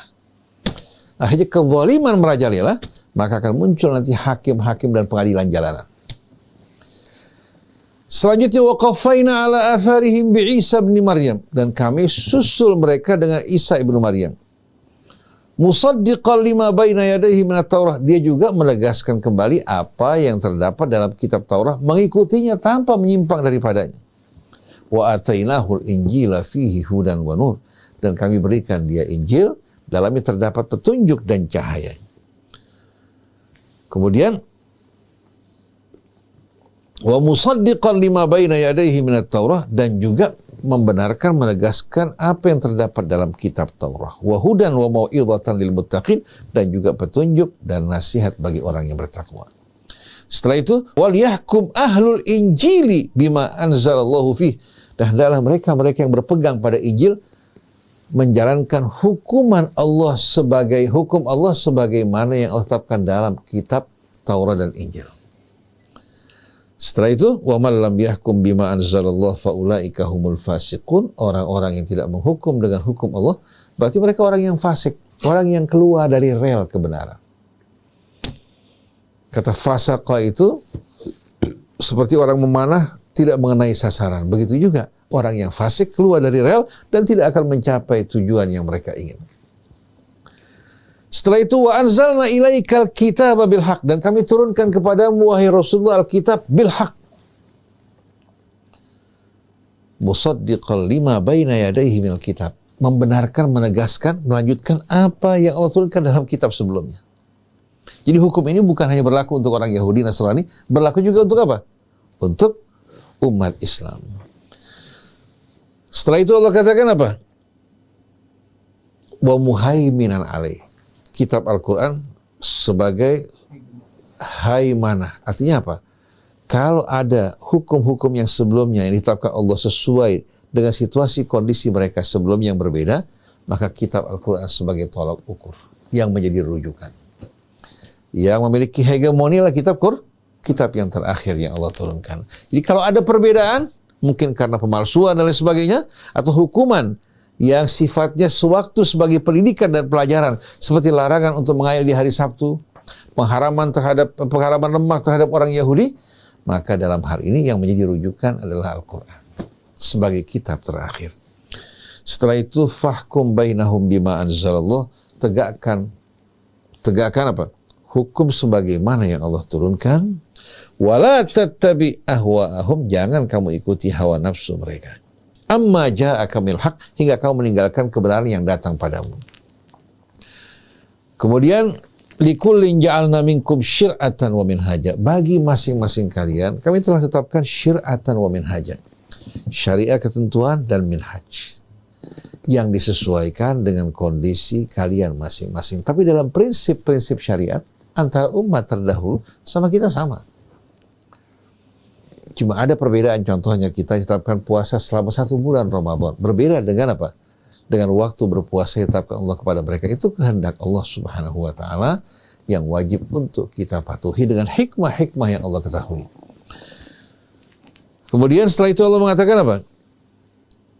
Akhirnya kezaliman merajalela, maka akan muncul nanti hakim-hakim dan pengadilan jalanan. Selanjutnya waqafaina ala atharihim bi Isa bin Maryam, dan kami susul mereka dengan Isa ibnu Maryam. Musaddiqan lima baina yadayhi minat Taurah, dia juga menegaskan kembali apa yang terdapat dalam kitab Taurat, mengikutinya tanpa menyimpang daripadanya. Wa atainahul injila fihi hudan wa nur, dan kami berikan dia Injil, dalamnya terdapat petunjuk dan cahaya. Kemudian wa musaddiqan lima baina yadayhi minat Taurah, dan juga membenarkan, menegaskan apa yang terdapat dalam kitab Taurat. Wa hudan wa mau'izatan lil muttaqin, dan juga petunjuk dan nasihat bagi orang yang bertakwa. Setelah itu wal yahkum ahlul injili bima anzalallahu fih, dan adalah mereka-mereka yang berpegang pada Injil menjalankan hukuman Allah sebagai hukum Allah sebagaimana yang Allah tetapkan dalam kitab Taurat dan Injil. Setelah itu, wa man lam yahkum bima anzalallah fa ulaika humul fasiqun, orang-orang yang tidak menghukum dengan hukum Allah, berarti mereka orang yang fasik, orang yang keluar dari rel kebenaran. Kata fasaqa itu seperti orang memanah tidak mengenai sasaran. Begitu juga orang yang fasik keluar dari rel dan tidak akan mencapai tujuan yang mereka ingin. Setelah itu wa anzalna ilaikal kitaba bil haq, dan kami turunkan kepadamu wahai Rasulullah alkitab bil haq. Musaddiqal lima baina yadayhi minal kitab, membenarkan, menegaskan, melanjutkan apa yang Allah turunkan dalam kitab sebelumnya. Jadi hukum ini bukan hanya berlaku untuk orang Yahudi Nasrani, berlaku juga untuk apa? Untuk umat Islam. Setelah itu Allah katakan apa? Wa muhaiminan alaih, kitab Al-Quran sebagai haimanah. Artinya apa? Kalau ada hukum-hukum yang sebelumnya yang ditetapkan Allah sesuai dengan situasi kondisi mereka sebelumnya yang berbeda, maka kitab Al-Quran sebagai tolak ukur yang menjadi rujukan. Yang memiliki hegemoni adalah kitab yang terakhir yang Allah turunkan. Jadi kalau ada perbedaan, mungkin karena pemalsuan dan lain sebagainya, atau hukuman yang sifatnya sewaktu sebagai pendidikan dan pelajaran, seperti larangan untuk mengail di hari Sabtu, pengharaman lemak terhadap orang Yahudi, maka dalam hal ini yang menjadi rujukan adalah Al-Quran sebagai kitab terakhir. Setelah itu fahkum bainahum bima anzalallah, tegakkan apa? Hukum sebagaimana yang Allah turunkan. Wala tattabi ahwa'ahum, jangan kamu ikuti hawa nafsu mereka. Amma ja'aka minal haq, hingga kamu meninggalkan kebenaran yang datang padamu. Kemudian likullin ja'alna minkum syir'atan wa minhaja, bagi masing-masing kalian kami telah tetapkan syir'atan wa minhaja, syariat, ketentuan, dan minhaj yang disesuaikan dengan kondisi kalian masing-masing. Tapi dalam prinsip-prinsip syariat antara umat terdahulu sama kita sama. Cuma ada perbedaan, contohnya kita tetapkan puasa selama 1 bulan Ramadan. Berbeda dengan apa? Dengan waktu berpuasa ditetapkan Allah kepada mereka. Itu kehendak Allah Subhanahu wa ta'ala yang wajib untuk kita patuhi dengan hikmah-hikmah yang Allah ketahui. Kemudian setelah itu Allah mengatakan apa?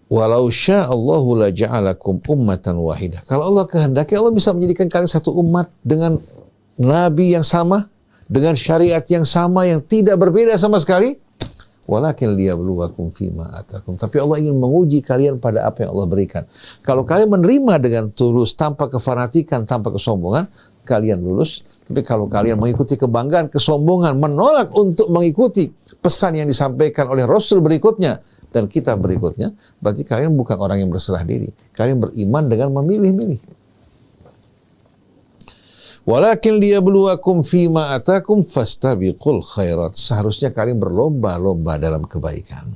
Walau sya'allahu la ja'alakum ummatan wahidah. Kalau Allah kehendaki, Allah bisa menjadikan kalian satu umat dengan nabi yang sama, dengan syariat yang sama, yang tidak berbeda sama sekali. Walakin liyabluwakum fima atakum. Tapi Allah ingin menguji kalian pada apa yang Allah berikan. Kalau kalian menerima dengan tulus, tanpa kefanatikan, tanpa kesombongan, kalian lulus. Tapi kalau kalian mengikuti kebanggaan, kesombongan, menolak untuk mengikuti pesan yang disampaikan oleh Rasul berikutnya dan kitab berikutnya, berarti kalian bukan orang yang berserah diri. Kalian beriman dengan memilih-milih. Walakin liyabluwakum fima atakum fastabiqul khairat. Seharusnya kalian berlomba-lomba dalam kebaikan.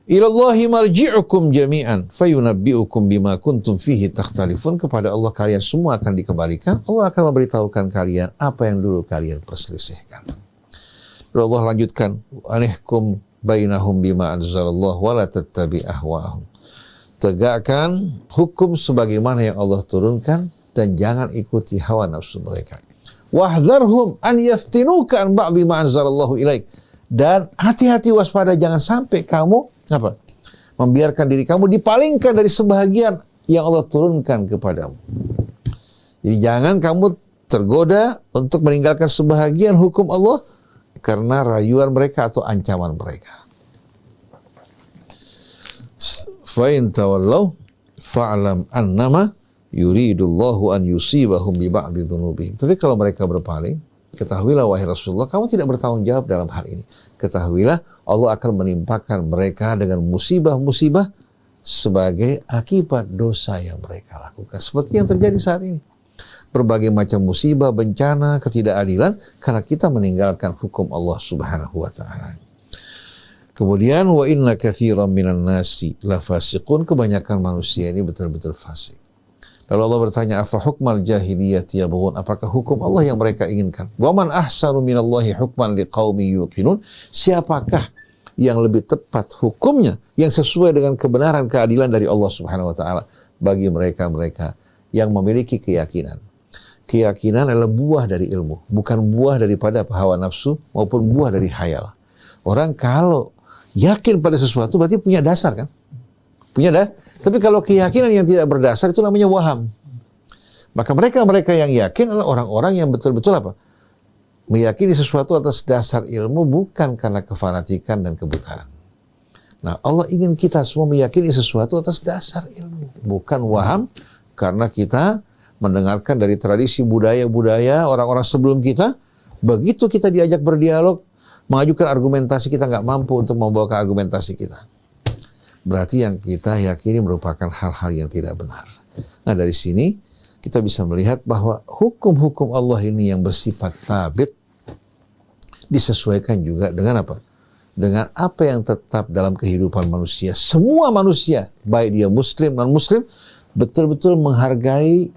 Ilallahi marji'ukum jami'an fayunabbi'ukum bima kuntum fihi takhtalifun. Kepada Allah kalian semua akan dikembalikan. Allah akan memberitahukan kalian apa yang dulu kalian perselisihkan. Lalu Allah lanjutkan, anihkum bainahum bima anzalallah wa la tattabi ahwa'ahum. Tegakkan hukum sebagaimana yang Allah turunkan dan jangan ikuti hawa nafsu mereka. Wahdharhum an yaftinuka an ba'd bima anzalallahu ilaik. Dan hati-hati, waspada, jangan sampai kamu apa? Membiarkan diri kamu dipalingkan dari sebahagian yang Allah turunkan kepadamu. Jadi jangan kamu tergoda untuk meninggalkan sebahagian hukum Allah karena rayuan mereka atau ancaman mereka. Fa in tawallaw fa'lam annama yuridullahu an yusibahum bi ba'di dzunubihim. Tapi kalau mereka berpaling, ketahuilah wahai Rasulullah, kamu tidak bertanggung jawab dalam hal ini. Ketahuilah Allah akan menimpakan mereka dengan musibah-musibah sebagai akibat dosa yang mereka lakukan. Seperti yang terjadi saat ini. Berbagai macam musibah, bencana, ketidakadilan karena kita meninggalkan hukum Allah Subhanahu wa taala. Kemudian wa inna katsiran minan nasi la fasiqun, kebanyakan manusia ini betul-betul fasik. Lalu Allah bertanya, afa hukmal jahiliyati yabghun, apakah hukum Allah yang mereka inginkan? Wa man ahsanu minallahi hukman liqaumin yuqinun, siapakah yang lebih tepat hukumnya yang sesuai dengan kebenaran keadilan dari Allah Subhanahu wa taala bagi mereka-mereka yang memiliki keyakinan. Keyakinan adalah buah dari ilmu, bukan buah daripada hawa nafsu maupun buah dari khayal. Orang kalau yakin pada sesuatu berarti punya dasar kan? Tapi kalau keyakinan yang tidak berdasar itu namanya waham. Maka mereka yang yakin adalah orang-orang yang betul-betul apa? Meyakini sesuatu atas dasar ilmu, bukan karena kefanatikan dan kebutaan. Nah, Allah ingin kita semua meyakini sesuatu atas dasar ilmu, bukan waham karena kita mendengarkan dari tradisi budaya-budaya orang-orang sebelum kita. Begitu kita diajak berdialog, mengajukan argumentasi, kita nggak mampu untuk membawa argumentasi kita. Berarti yang kita yakini merupakan hal-hal yang tidak benar. Nah, dari sini kita bisa melihat bahwa hukum-hukum Allah ini yang bersifat thabit disesuaikan juga dengan apa? Dengan apa yang tetap dalam kehidupan manusia. Semua manusia, baik dia muslim dan non-muslim, betul-betul menghargai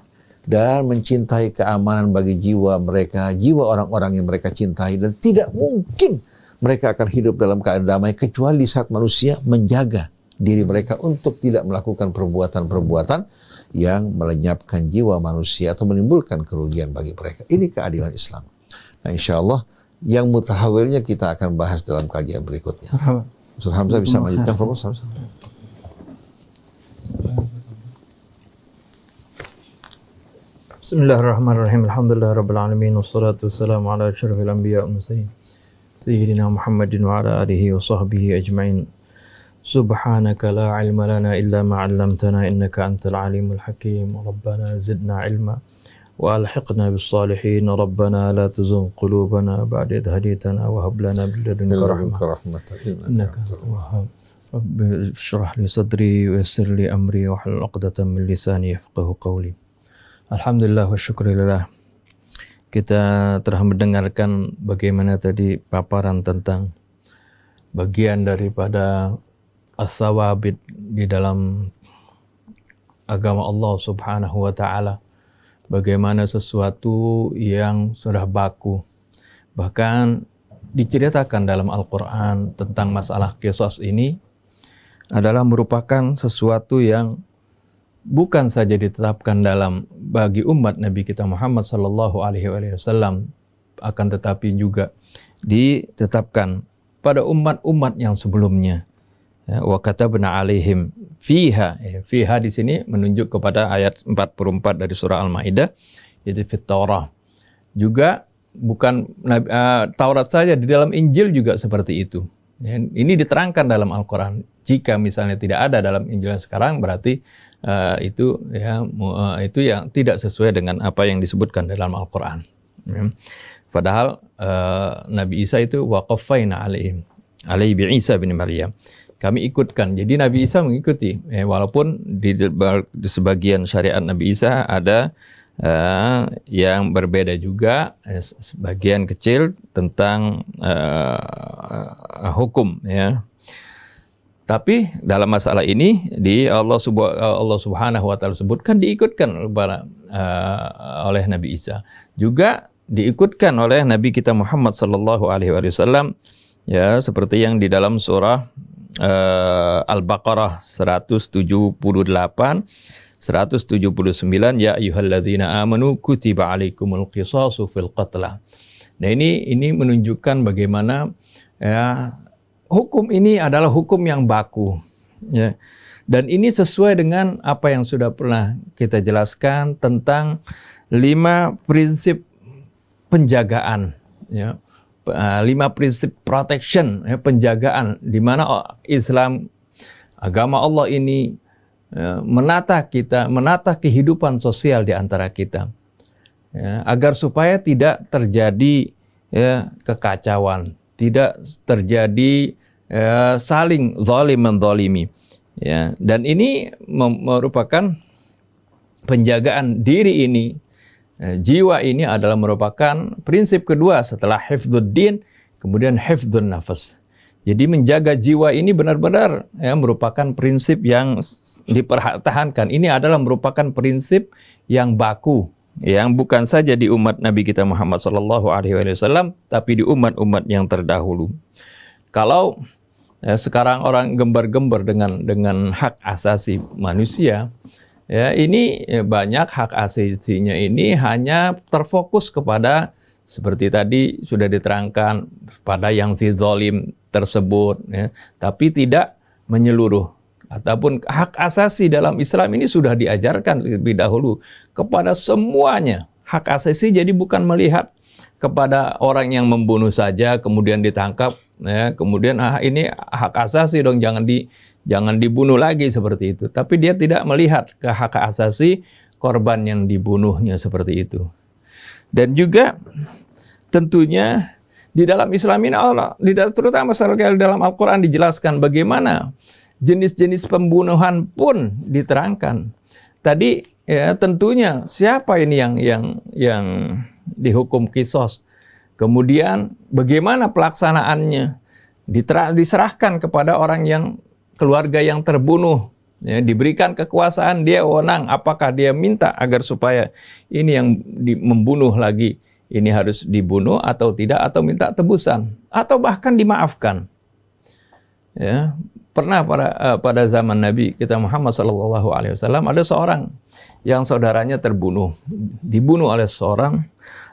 dan mencintai keamanan bagi jiwa mereka, jiwa orang-orang yang mereka cintai, dan tidak mungkin mereka akan hidup dalam keadaan damai kecuali di saat manusia menjaga diri mereka untuk tidak melakukan perbuatan-perbuatan yang melenyapkan jiwa manusia atau menimbulkan kerugian bagi mereka. Ini keadilan Islam. Nah, insya Allah yang mutahawilnya kita akan bahas dalam kajian berikutnya. Ustaz Hamzah bisa melanjutkan, Fadhil Ustaz. Bismillahirrahmanirrahim. Alhamdulillahirabbil alamin wassalatu wassalamu ala asyrafil anbiya wal mursalin sayyidina Muhammadin wa ala alihi wa sahbihi ajma'in. Subhanaka la ilma lana illa ma 'allamtana innaka antal alimul hakim. Rabbana zidna ilma wa alhiqna bis salihin. Rabbana la tuzigh qulubana ba'da idh hadaytana wa hab lana min ladunka rahmah innaka antal wahhab. Rabbi shrah li sadri wa yassir li amri wa hlul 'uqdatam min lisani yafqahu qawli. Alhamdulillah wa syukurillah. Kita telah mendengarkan bagaimana tadi paparan tentang bagian daripada as-sawabit di dalam agama Allah Subhanahu wa ta'ala. Bagaimana sesuatu yang sudah baku. Bahkan diceritakan dalam Al-Quran tentang masalah qisas ini adalah merupakan sesuatu yang bukan saja ditetapkan dalam bagi umat Nabi kita Muhammad sallallahu alaihi wasallam, akan tetapi juga ditetapkan pada umat-umat yang sebelumnya. Wa katabna alaihim fiha. Fiha di sini menunjuk kepada ayat 44 dari surah Al-Maidah, yaitu fit Taurah. Juga bukan Taurat saja, di dalam Injil juga seperti itu. Ini diterangkan dalam Al-Quran. Jika misalnya tidak ada dalam Injil yang sekarang, berarti itu yang tidak sesuai dengan apa yang disebutkan dalam Al-Quran. Padahal Nabi Isa itu waqaffaina alaihi bi Isa bin Maryam. Kami ikutkan. Jadi Nabi Isa mengikuti. Walaupun di sebagian syariat Nabi Isa ada yang berbeda juga, sebagian kecil tentang hukum, ya. Tapi dalam masalah ini Allah Subhanahu wa taala sebutkan diikutkan oleh Nabi Isa. Juga diikutkan oleh Nabi kita Muhammad sallallahu alaihi wasallam, ya, seperti yang di dalam surah Al-Baqarah 178, 179, ya ayyuhalladzina amanu kutiba alaikumul qisasu fil qatla. Nah, ini menunjukkan bagaimana, ya, hukum ini adalah hukum yang baku, ya. Dan ini sesuai dengan apa yang sudah pernah kita jelaskan tentang 5 prinsip penjagaan, ya. 5 prinsip protection, ya, penjagaan, di mana Islam, agama Allah ini menata kehidupan sosial di antara kita, ya, agar supaya tidak terjadi, ya, kekacauan, tidak terjadi saling zalim menzalimi, ya. Dan ini merupakan penjagaan diri ini. Jiwa ini adalah merupakan prinsip kedua setelah hifdzuddin, kemudian hifdzun nafas. Jadi menjaga jiwa ini benar-benar, ya, merupakan prinsip yang dipertahankan. Ini adalah merupakan prinsip yang baku, yang bukan saja di umat Nabi kita Muhammad sallallahu alaihi wasallam, tapi di umat-umat yang terdahulu. Kalau sekarang orang gembar-gembar dengan hak asasi manusia, ya, ini banyak hak asasinya ini hanya terfokus kepada, seperti tadi sudah diterangkan, pada yang si zalim tersebut, ya, tapi tidak menyeluruh. Ataupun hak asasi dalam Islam ini sudah diajarkan lebih dahulu kepada semuanya. Hak asasi jadi bukan melihat kepada orang yang membunuh saja kemudian ditangkap, ya, kemudian ini hak asasi dong, jangan dibunuh lagi, seperti itu. Tapi dia tidak melihat ke hak asasi korban yang dibunuhnya, seperti itu. Dan juga tentunya di dalam Islam ini terutama sekali dalam Al-Quran dijelaskan bagaimana jenis-jenis pembunuhan pun diterangkan. Tadi, ya, tentunya siapa ini yang dihukum qisas. Kemudian bagaimana pelaksanaannya diserahkan kepada orang yang keluarga yang terbunuh, ya, diberikan kekuasaan, dia wewenang, apakah dia minta agar supaya ini yang membunuh lagi ini harus dibunuh atau tidak, atau minta tebusan, atau bahkan dimaafkan. Ya, pernah pada zaman Nabi kita Muhammad SAW ada seorang yang saudaranya dibunuh oleh seorang,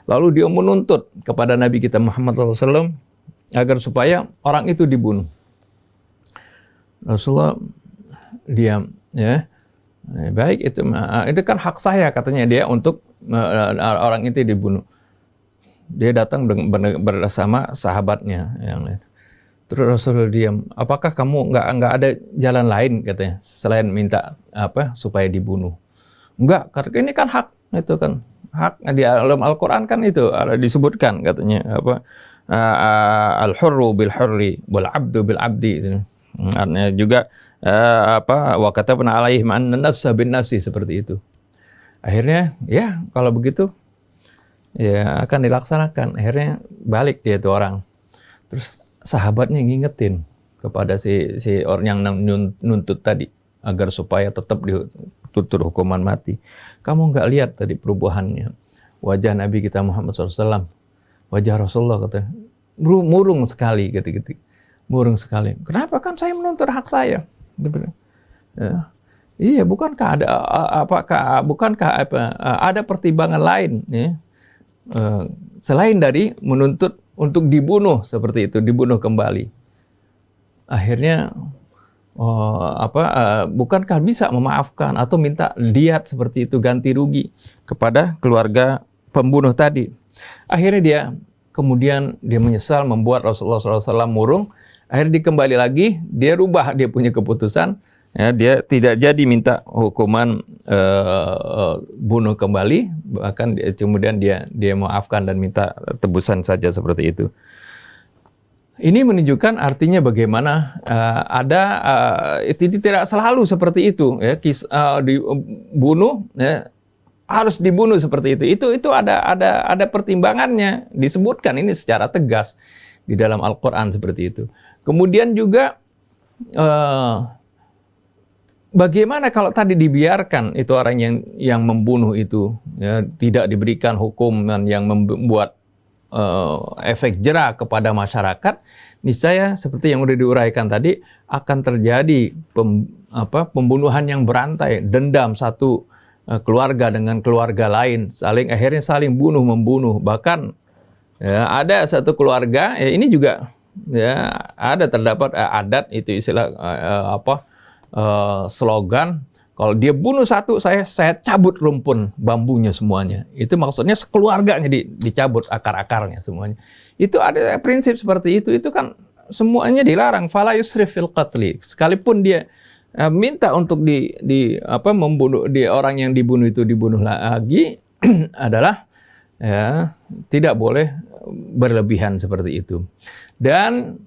lalu dia menuntut kepada Nabi kita Muhammad SAW agar supaya orang itu dibunuh. Rasulullah diam, ya. Baik, itu kan hak saya, katanya dia, untuk orang itu dibunuh. Dia datang bersama sahabatnya yang lain. Terus Rasulullah diam. Apakah kamu nggak ada jalan lain, katanya, selain minta supaya dibunuh? Enggak, karena ini kan hak, itu kan hak di dalam Al-Quran kan itu disebutkan, katanya al-hurru bil hurri wal abdu bil abdi. Artinya juga wa katabna alaihim anna nafsa bin nafsi, seperti itu. Akhirnya ya kalau begitu ya akan dilaksanakan. Akhirnya balik dia tuh orang. Terus sahabatnya ngingetin kepada si orang yang nuntut tadi agar supaya tetap ditutur hukuman mati. Kamu nggak lihat tadi perubahannya wajah Nabi kita Muhammad SAW, wajah Rasulullah, katanya murung sekali, gitu-gitu, murung sekali. Kenapa? Kan saya menuntut hak saya. Ya. Iya, bukankah ada pertimbangan lain, ya? Selain dari menuntut untuk dibunuh seperti itu, dibunuh kembali. Akhirnya bukankah bisa memaafkan atau minta diat seperti itu, ganti rugi kepada keluarga pembunuh tadi. Akhirnya dia kemudian menyesal, membuat Rasulullah SAW murung. Akhirnya dia kembali lagi, dia rubah dia punya keputusan, ya, dia tidak jadi minta hukuman bunuh kembali, bahkan kemudian dia maafkan dan minta tebusan saja, seperti itu. Ini menunjukkan artinya bagaimana itu tidak selalu seperti itu, ya, dibunuh, ya, harus dibunuh seperti itu. Itu ada pertimbangannya, disebutkan ini secara tegas di dalam Al-Quran seperti itu. Kemudian juga bagaimana kalau tadi dibiarkan itu orang yang membunuh itu, ya, tidak diberikan hukuman yang membuat efek jera kepada masyarakat, niscaya seperti yang sudah diuraikan tadi akan terjadi pembunuhan yang berantai, dendam satu keluarga dengan keluarga lain, akhirnya saling bunuh membunuh. Bahkan ya, ada satu keluarga, ya, ini juga ya terdapat adat itu, istilah slogan, kalau dia bunuh satu, saya cabut rumpun bambunya semuanya. Itu maksudnya sekeluarganya dicabut akar-akarnya semuanya. Itu ada prinsip seperti itu kan semuanya dilarang. Fala yusrif fil qatli. Sekalipun dia minta untuk membunuh, orang yang dibunuh itu dibunuh lagi adalah ya tidak boleh berlebihan seperti itu. Dan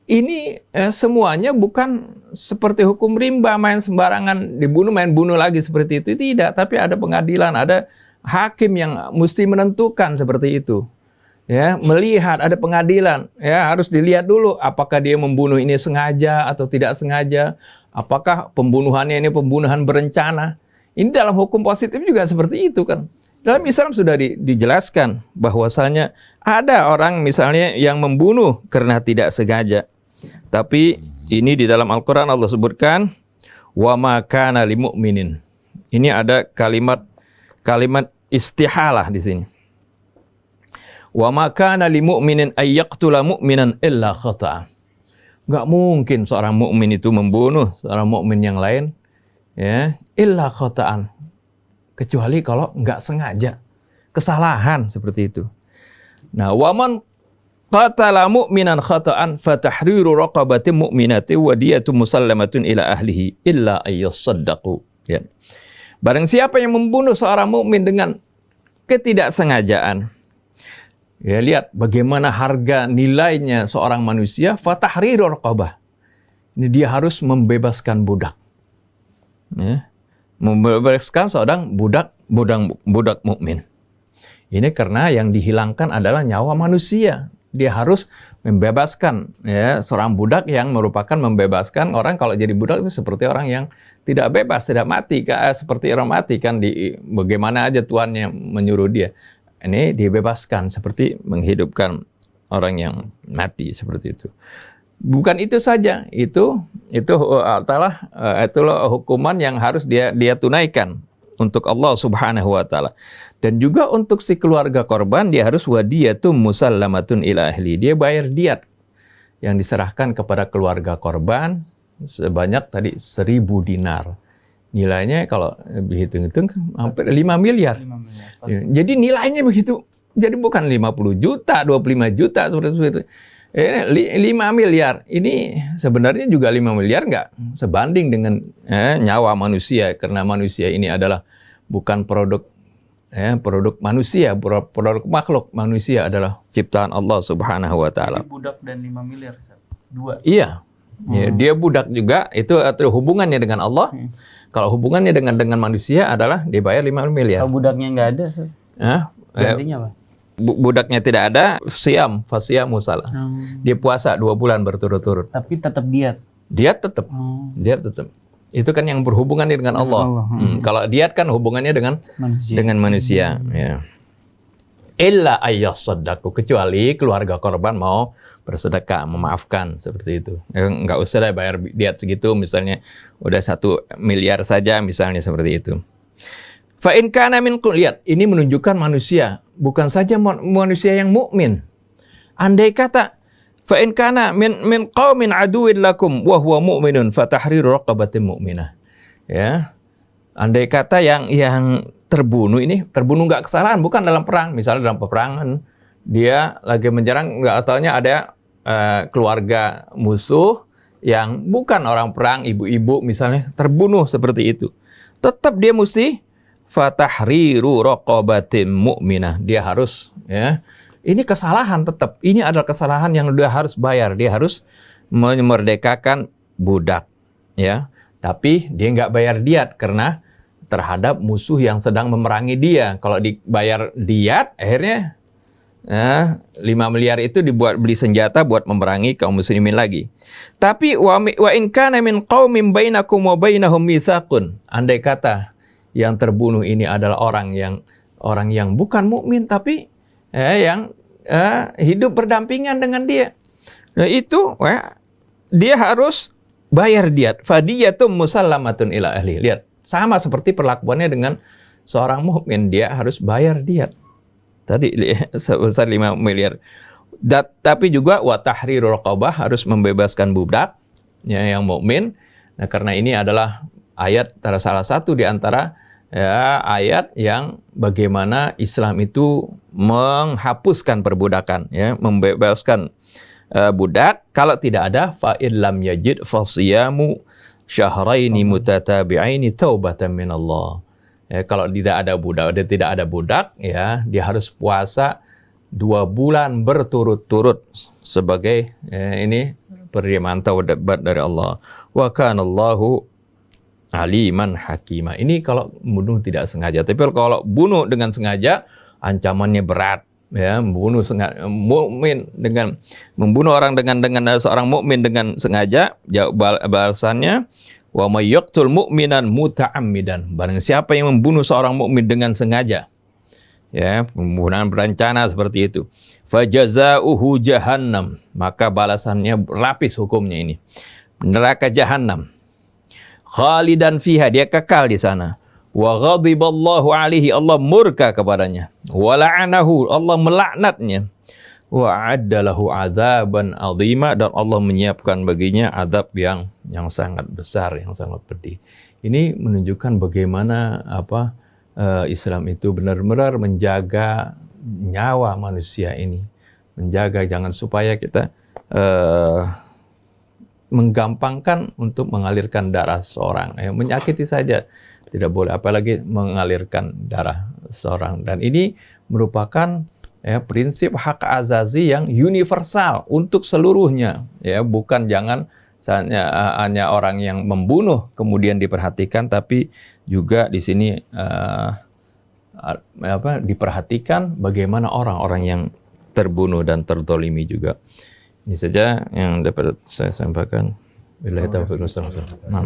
ini semuanya bukan seperti hukum rimba, main sembarangan dibunuh, main bunuh lagi seperti itu. Tidak, tapi ada pengadilan, ada hakim yang mesti menentukan seperti itu. Ya, melihat, ada pengadilan, ya, harus dilihat dulu apakah dia membunuh ini sengaja atau tidak sengaja. Apakah pembunuhannya ini pembunuhan berencana. Ini dalam hukum positif juga seperti itu kan. Dalam Islam sudah dijelaskan bahwasanya ada orang misalnya yang membunuh karena tidak sengaja. Tapi ini di dalam Al-Quran Allah sebutkan wa ma kana lil mu'minin. Ini ada kalimat istihalah di sini. Wa ma kana lil mu'minin ay yaqtula mu'minan illa khata'a. Enggak mungkin seorang mukmin itu membunuh seorang mukmin yang lain, ya, illa khata'an, kecuali kalau enggak sengaja, kesalahan seperti itu. Nah, waman qatala mu'minan khata'an fatahriru raqabatin mu'minatin wa diyatun musallamatun ila ahlihi illa ayyasaddaqu. Ya. Barang siapa yang membunuh seorang mukmin dengan ketidaksengajaan, ya, lihat bagaimana harga nilainya seorang manusia, fatahriru raqabah. Ini dia harus membebaskan budak. Ya. Membebaskan seorang budak mukmin. Ini karena yang dihilangkan adalah nyawa manusia. Dia harus membebaskan, ya, seorang budak yang merupakan membebaskan orang. Kalau jadi budak itu seperti orang yang tidak bebas, tidak mati, seperti orang mati kan, bagaimana aja tuannya menyuruh dia. Ini dibebaskan seperti menghidupkan orang yang mati seperti itu. Bukan itu saja, itulah hukuman yang harus dia tunaikan untuk Allah Subhanahu wa taala. Dan juga untuk si keluarga korban, dia harus wadiyatum musallamatun ila ahli. Dia bayar diat yang diserahkan kepada keluarga korban, sebanyak tadi 1.000 dinar. Nilainya kalau dihitung-hitung hampir 5 miliar. 5 miliar. Ya, jadi nilainya begitu. Jadi bukan 50 juta, 25 juta seperti itu. 5 miliar. Ini sebenarnya juga 5 miliar nggak sebanding dengan nyawa manusia, karena manusia ini adalah bukan produk manusia, produk makhluk. Manusia adalah ciptaan Allah Subhanahu wa taala. Jadi budak dan 5 miliar, Ustaz. Dua. Iya. Ya, dia budak juga, itu hubungannya dengan Allah. Kalau hubungannya dengan manusia adalah dibayar 5 miliar. Kalau budaknya nggak ada, Ustaz, gantinya apa? Budaknya tidak ada, fasiyamu salah. Dia puasa 2 bulan berturut-turut. Tapi tetap diet. Diet tetap. Itu kan yang berhubungan dengan Allah. Kalau diet kan hubungannya dengan manusia. Ya. Illa ayyasaddaqu, kecuali keluarga korban mau bersedekah, memaafkan seperti itu. Nggak usah deh bayar diet segitu, misalnya udah 1 miliar saja misalnya seperti itu. Fa in kana minkum, lihat, ini menunjukkan manusia, bukan saja manusia yang mukmin. Andai kata fa in kana min qaumin aduwwin lakum wa huwa mu'minun fatahriru raqabatin mu'minah. Ya. Andai kata yang terbunuh nggak kesalahan, bukan dalam perang, misalnya dalam peperangan dia lagi menyerang, nggak taunya ada keluarga musuh yang bukan orang perang, ibu-ibu misalnya terbunuh seperti itu. Tetap dia mesti fatahriru raqabatin mu'minah. Dia harus, ya. Ini kesalahan tetap. Ini adalah kesalahan yang dia harus bayar. Dia harus memerdekakan budak, ya. Tapi dia nggak bayar diat karena terhadap musuh yang sedang memerangi dia. Kalau dibayar diat, akhirnya 5 miliar itu dibuat beli senjata buat memerangi kaum muslimin lagi. Tapi wa in kana min qaumin bainakum wa bainahum mitsaqun. Andai kata yang terbunuh ini adalah orang yang bukan mukmin tapi yang hidup berdampingan dengan dia. Nah, itu dia harus bayar diat. Fadiyatum musallamatun ila ahli. Lihat, sama seperti perlakuannya dengan seorang mukmin, dia harus bayar diat. Tadi sebesar 5 miliar. Tapi juga wa tahriru raqabah, harus membebaskan budak yang mukmin. Nah, karena ini adalah ayat salah satu di antara ayat yang bagaimana Islam itu menghapuskan perbudakan, ya, membebaskan budak. Kalau tidak ada fa illam yajid fasiyamu syahraini mutatabi'aini taubatan minallah. Ya, kalau tidak ada budak, ya, dia harus puasa 2 bulan berturut-turut sebagai ini penerimaan taubat dari Allah. Wa kanallahu aliman hakima. Ini kalau bunuh tidak sengaja. Tapi kalau bunuh dengan sengaja, ancamannya berat. Ya, membunuh orang dengan seorang mukmin dengan sengaja, balasannya wa may yaqtul mu'minan muta'ammidan. Barang siapa yang membunuh seorang mukmin dengan sengaja, ya, pembunuhan berencana seperti itu, fajazauhu jahannam, maka balasannya berlapis hukumnya ini. Neraka jahanam. Khalidan fiha, dia kekal di sana. Wa ghadiballahu alaihi, Allah murka kepadanya. Wa la'anahu, Allah melaknatnya. Wa addalahu adzaban azima, dan Allah menyiapkan baginya azab yang sangat besar, yang sangat pedih. Ini menunjukkan bagaimana Islam itu benar-benar menjaga nyawa manusia ini, menjaga jangan supaya kita menggampangkan untuk mengalirkan darah seorang, menyakiti saja tidak boleh, apalagi mengalirkan darah seorang. Dan ini merupakan prinsip hak azazi yang universal untuk seluruhnya, ya, bukan jangan hanya orang yang membunuh kemudian diperhatikan, tapi juga di sini diperhatikan bagaimana orang-orang yang terbunuh dan terzalimi juga. Ini saja yang dapat saya sampaikan. Billahi taufiq wal hidayah.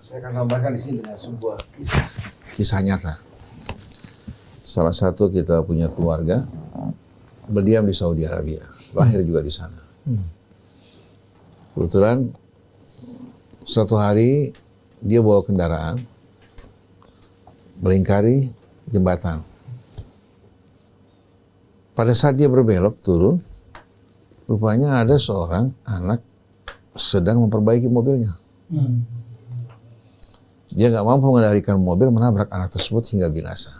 Saya akan gambarkan di sini dengan sebuah kisah nyata. Salah satu kita punya keluarga berdiam di Saudi Arabia, lahir juga di sana. Kebetulan suatu hari dia bawa kendaraan melingkari jembatan. Pada saat dia berbelok turun, rupanya ada seorang anak sedang memperbaiki mobilnya. Dia nggak mampu mengendalikan mobil, menabrak anak tersebut hingga binasa.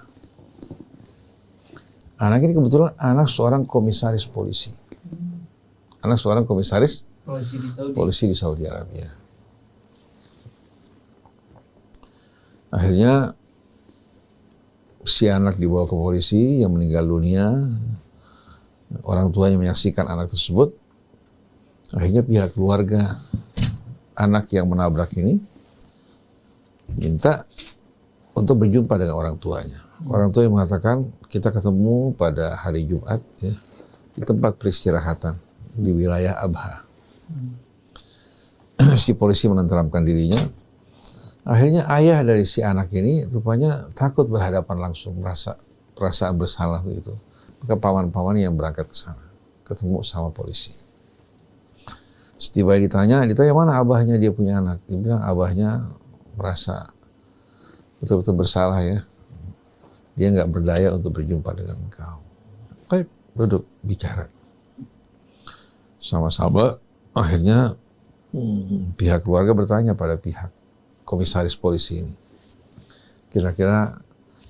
Anak ini kebetulan anak seorang komisaris polisi. Anak seorang komisaris polisi di Saudi Arabia. Akhirnya si anak dibawa ke polisi yang meninggal dunia. Orang tuanya menyaksikan anak tersebut. Akhirnya pihak keluarga anak yang menabrak ini minta untuk berjumpa dengan orang tuanya. Orang tua yang mengatakan, kita ketemu pada hari Jumat ya, di tempat peristirahatan di wilayah Abha. Si polisi menenteramkan dirinya. Akhirnya ayah dari si anak ini rupanya takut berhadapan langsung, merasa perasaan bersalah begitu. Maka paman-paman yang berangkat ke sana, ketemu sama polisi. Setiba ditanya mana abahnya dia punya anak. Dia bilang abahnya merasa betul-betul bersalah ya. Dia nggak berdaya untuk berjumpa dengan engkau. Baik, duduk bicara. Sama-sama akhirnya pihak keluarga bertanya pada pihak komisaris polisi ini. Kira-kira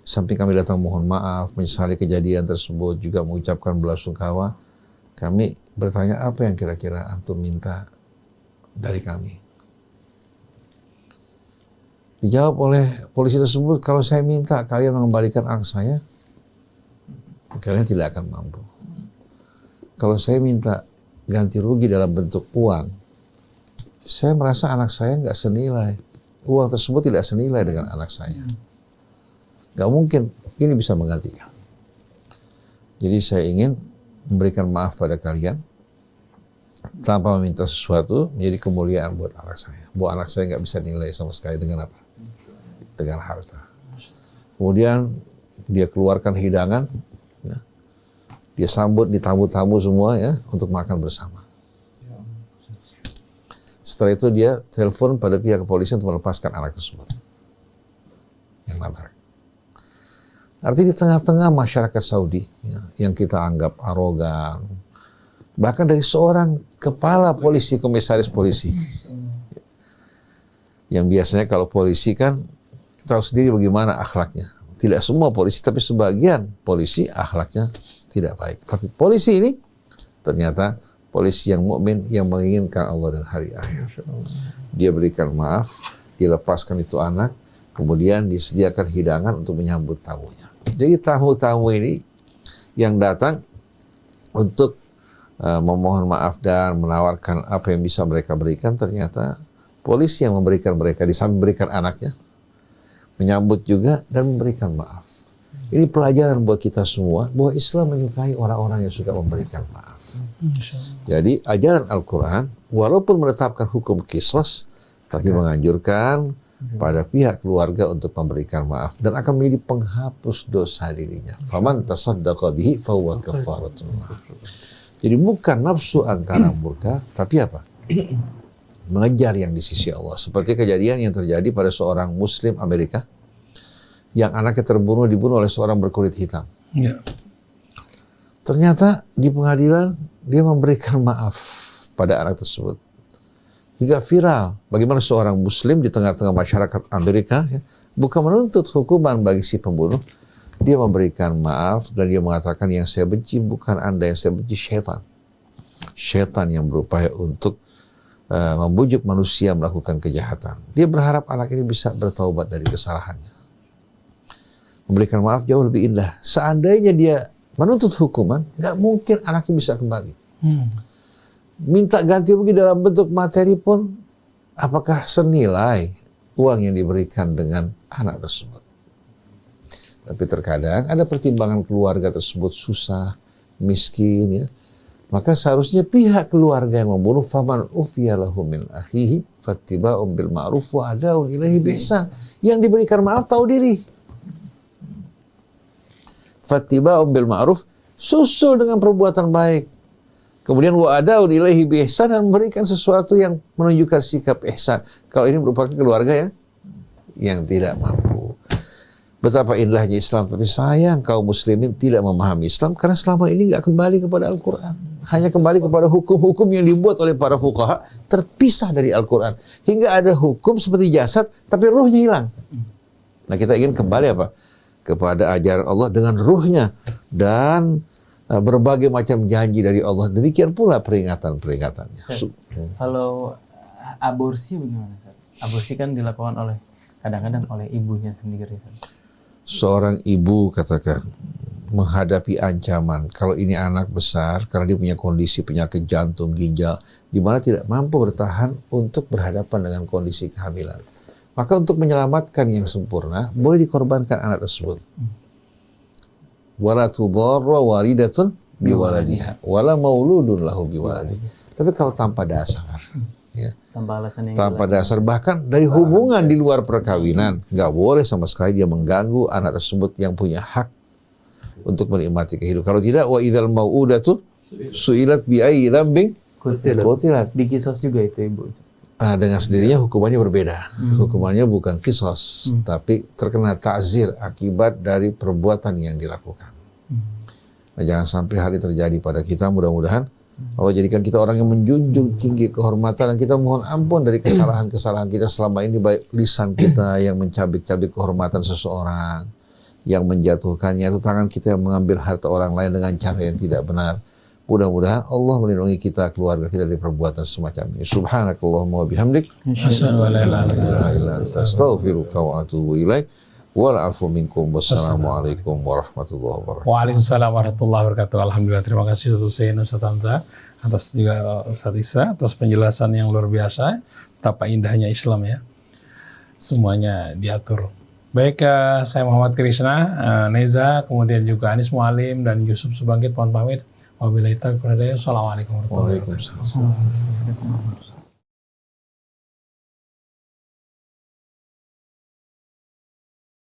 samping kami datang mohon maaf, menyesali kejadian tersebut, juga mengucapkan belasungkawa, kami bertanya apa yang kira-kira antum minta dari kami. Dijawab oleh polisi tersebut, kalau saya minta kalian mengembalikan anak saya, kalian tidak akan mampu. Kalau saya minta ganti rugi dalam bentuk uang, saya merasa anak saya nggak senilai. Uang tersebut tidak senilai dengan anak saya. Nggak mungkin ini bisa menggantikan. Jadi saya ingin memberikan maaf pada kalian tanpa meminta sesuatu, menjadi kemuliaan buat anak saya. Bahwa anak saya nggak bisa nilai sama sekali dengan apa? Dengan harta. Kemudian dia keluarkan hidangan, ya. Dia sambut di tamu-tamu semua ya untuk makan bersama. Setelah itu dia telepon pada pihak kepolisian untuk melepaskan anak tersebut yang nabrak. Artinya di tengah-tengah masyarakat Saudi ya, yang kita anggap arogan, bahkan dari seorang kepala polisi, komisaris polisi, yang biasanya kalau polisi kan tahu sendiri bagaimana akhlaknya. Tidak semua polisi, tapi sebagian polisi akhlaknya tidak baik. Tapi polisi ini ternyata polisi yang mukmin yang menginginkan Allah dan hari akhir. Dia berikan maaf, dilepaskan itu anak, kemudian disediakan hidangan untuk menyambut tamunya. Jadi tamu-tamu ini yang datang untuk memohon maaf dan menawarkan apa yang bisa mereka berikan, ternyata polisi yang memberikan mereka, di samping memberikan anaknya, menyambut juga dan memberikan maaf. Ini pelajaran buat kita semua bahwa Islam menyukai orang-orang yang suka memberikan maaf. Jadi ajaran Al-Quran walaupun menetapkan hukum qisas, tapi menganjurkan pada pihak keluarga untuk memberikan maaf dan akan menjadi penghapus dosa dirinya. Faman tasaddaqa bihi fahuwa kafaratun. Jadi bukan nafsu angkara murka, tapi apa? Mengejar yang di sisi Allah. Seperti kejadian yang terjadi pada seorang Muslim Amerika yang anaknya dibunuh oleh seorang berkulit hitam. Ya. Ternyata di pengadilan dia memberikan maaf pada anak tersebut. Hingga viral bagaimana seorang Muslim di tengah-tengah masyarakat Amerika ya, bukan menuntut hukuman bagi si pembunuh, dia memberikan maaf dan dia mengatakan yang saya benci bukan Anda, yang saya benci syaitan. Syaitan yang berupaya untuk membujuk manusia melakukan kejahatan. Dia berharap anak ini bisa bertaubat dari kesalahannya. Memberikan maaf jauh lebih indah. Seandainya dia menuntut hukuman, nggak mungkin anaknya bisa kembali. Minta ganti rugi dalam bentuk materi pun, apakah senilai uang yang diberikan dengan anak tersebut? Tapi terkadang ada pertimbangan keluarga tersebut susah, miskin, ya. Maka seharusnya pihak keluarga yang membunuh faman ufiya lahu min akhihi fattiba'un bil ma'ruf wa ada'un ilaihi biihsan. Yang diberikan maaf tahu diri. Fattiba'un bil ma'ruf, susul dengan perbuatan baik. Kemudian wa ada'un ilaihi biihsan, dan memberikan sesuatu yang menunjukkan sikap ihsan. Kalau ini merupakan keluarga yang tidak mampu. Betapa indahnya Islam, tapi sayang kaum muslimin tidak memahami Islam karena selama ini nggak kembali kepada Al-Quran. hanya kembali kepada hukum-hukum yang dibuat oleh para fuqaha terpisah dari Al-Quran. Hingga ada hukum seperti jasad, tapi ruhnya hilang. Nah kita ingin kembali apa? Kepada ajaran Allah dengan ruhnya dan berbagai macam janji dari Allah. Demikian pula peringatan-peringatannya. Kalau aborsi bagaimana, Ustaz? Aborsi kan dilakukan oleh kadang-kadang oleh ibunya sendiri, Ustaz. Seorang ibu katakan menghadapi ancaman kalau ini anak besar karena dia punya kondisi penyakit jantung, ginjal, di mana tidak mampu bertahan untuk berhadapan dengan kondisi kehamilan. Maka untuk menyelamatkan yang sempurna, boleh dikorbankan anak tersebut. Wala tudarra walidatun biwaladiha wala mauludun lahu biwaladihi. Tapi kalau tanpa dasar, ya, Tanpa alasan yang tanpa jelas. dasar, bahkan dari hubungan di luar perkawinan, nggak boleh sama sekali dia mengganggu anak tersebut yang punya hak untuk menikmati kehidupan. Kalau tidak, wa idzal mau'udatu su'ilat bi ayyi dambin qutilat. Di kisos juga itu, Ibu. Dengan sendirinya hukumannya berbeda. Hukumannya bukan kisos, tapi terkena ta'zir akibat dari perbuatan yang dilakukan. Nah, jangan sampai hal ini terjadi pada kita. Mudah-mudahan Allah jadikan kita orang yang menjunjung tinggi kehormatan, dan kita mohon ampun dari kesalahan-kesalahan kita selama ini, baik lisan kita yang mencabik-cabik kehormatan seseorang, yang menjatuhkannya, itu tangan kita yang mengambil harta orang lain dengan cara yang tidak benar. Mudah-mudahan Allah melindungi kita, keluarga kita dari perbuatan semacam ini. Subhanakallahumma wa bihamdik, Asyhadu an la ilaha illa anta, astaghfiruka wa atubu ilaik. Wal afu minkum. Wassalamualaikum warahmatullahi wabarakatuh. Waalaikumsalam warahmatullahi wabarakatuh. Alhamdulillah, terima kasih Ustaz Hussein, Ustaz Hamzah, atas juga Ustaz Isa, atas penjelasan yang luar biasa. Betapa indahnya Islam ya. Semuanya diatur. Baik, saya Muhammad Krishna, Neza, kemudian juga Anis Mualim dan Yusuf Subangkit, mohon pamit. Wabillahi taufiq wal hidayah. Assalamualaikum warahmatullahi wabarakatuh. Waalaikumsalam.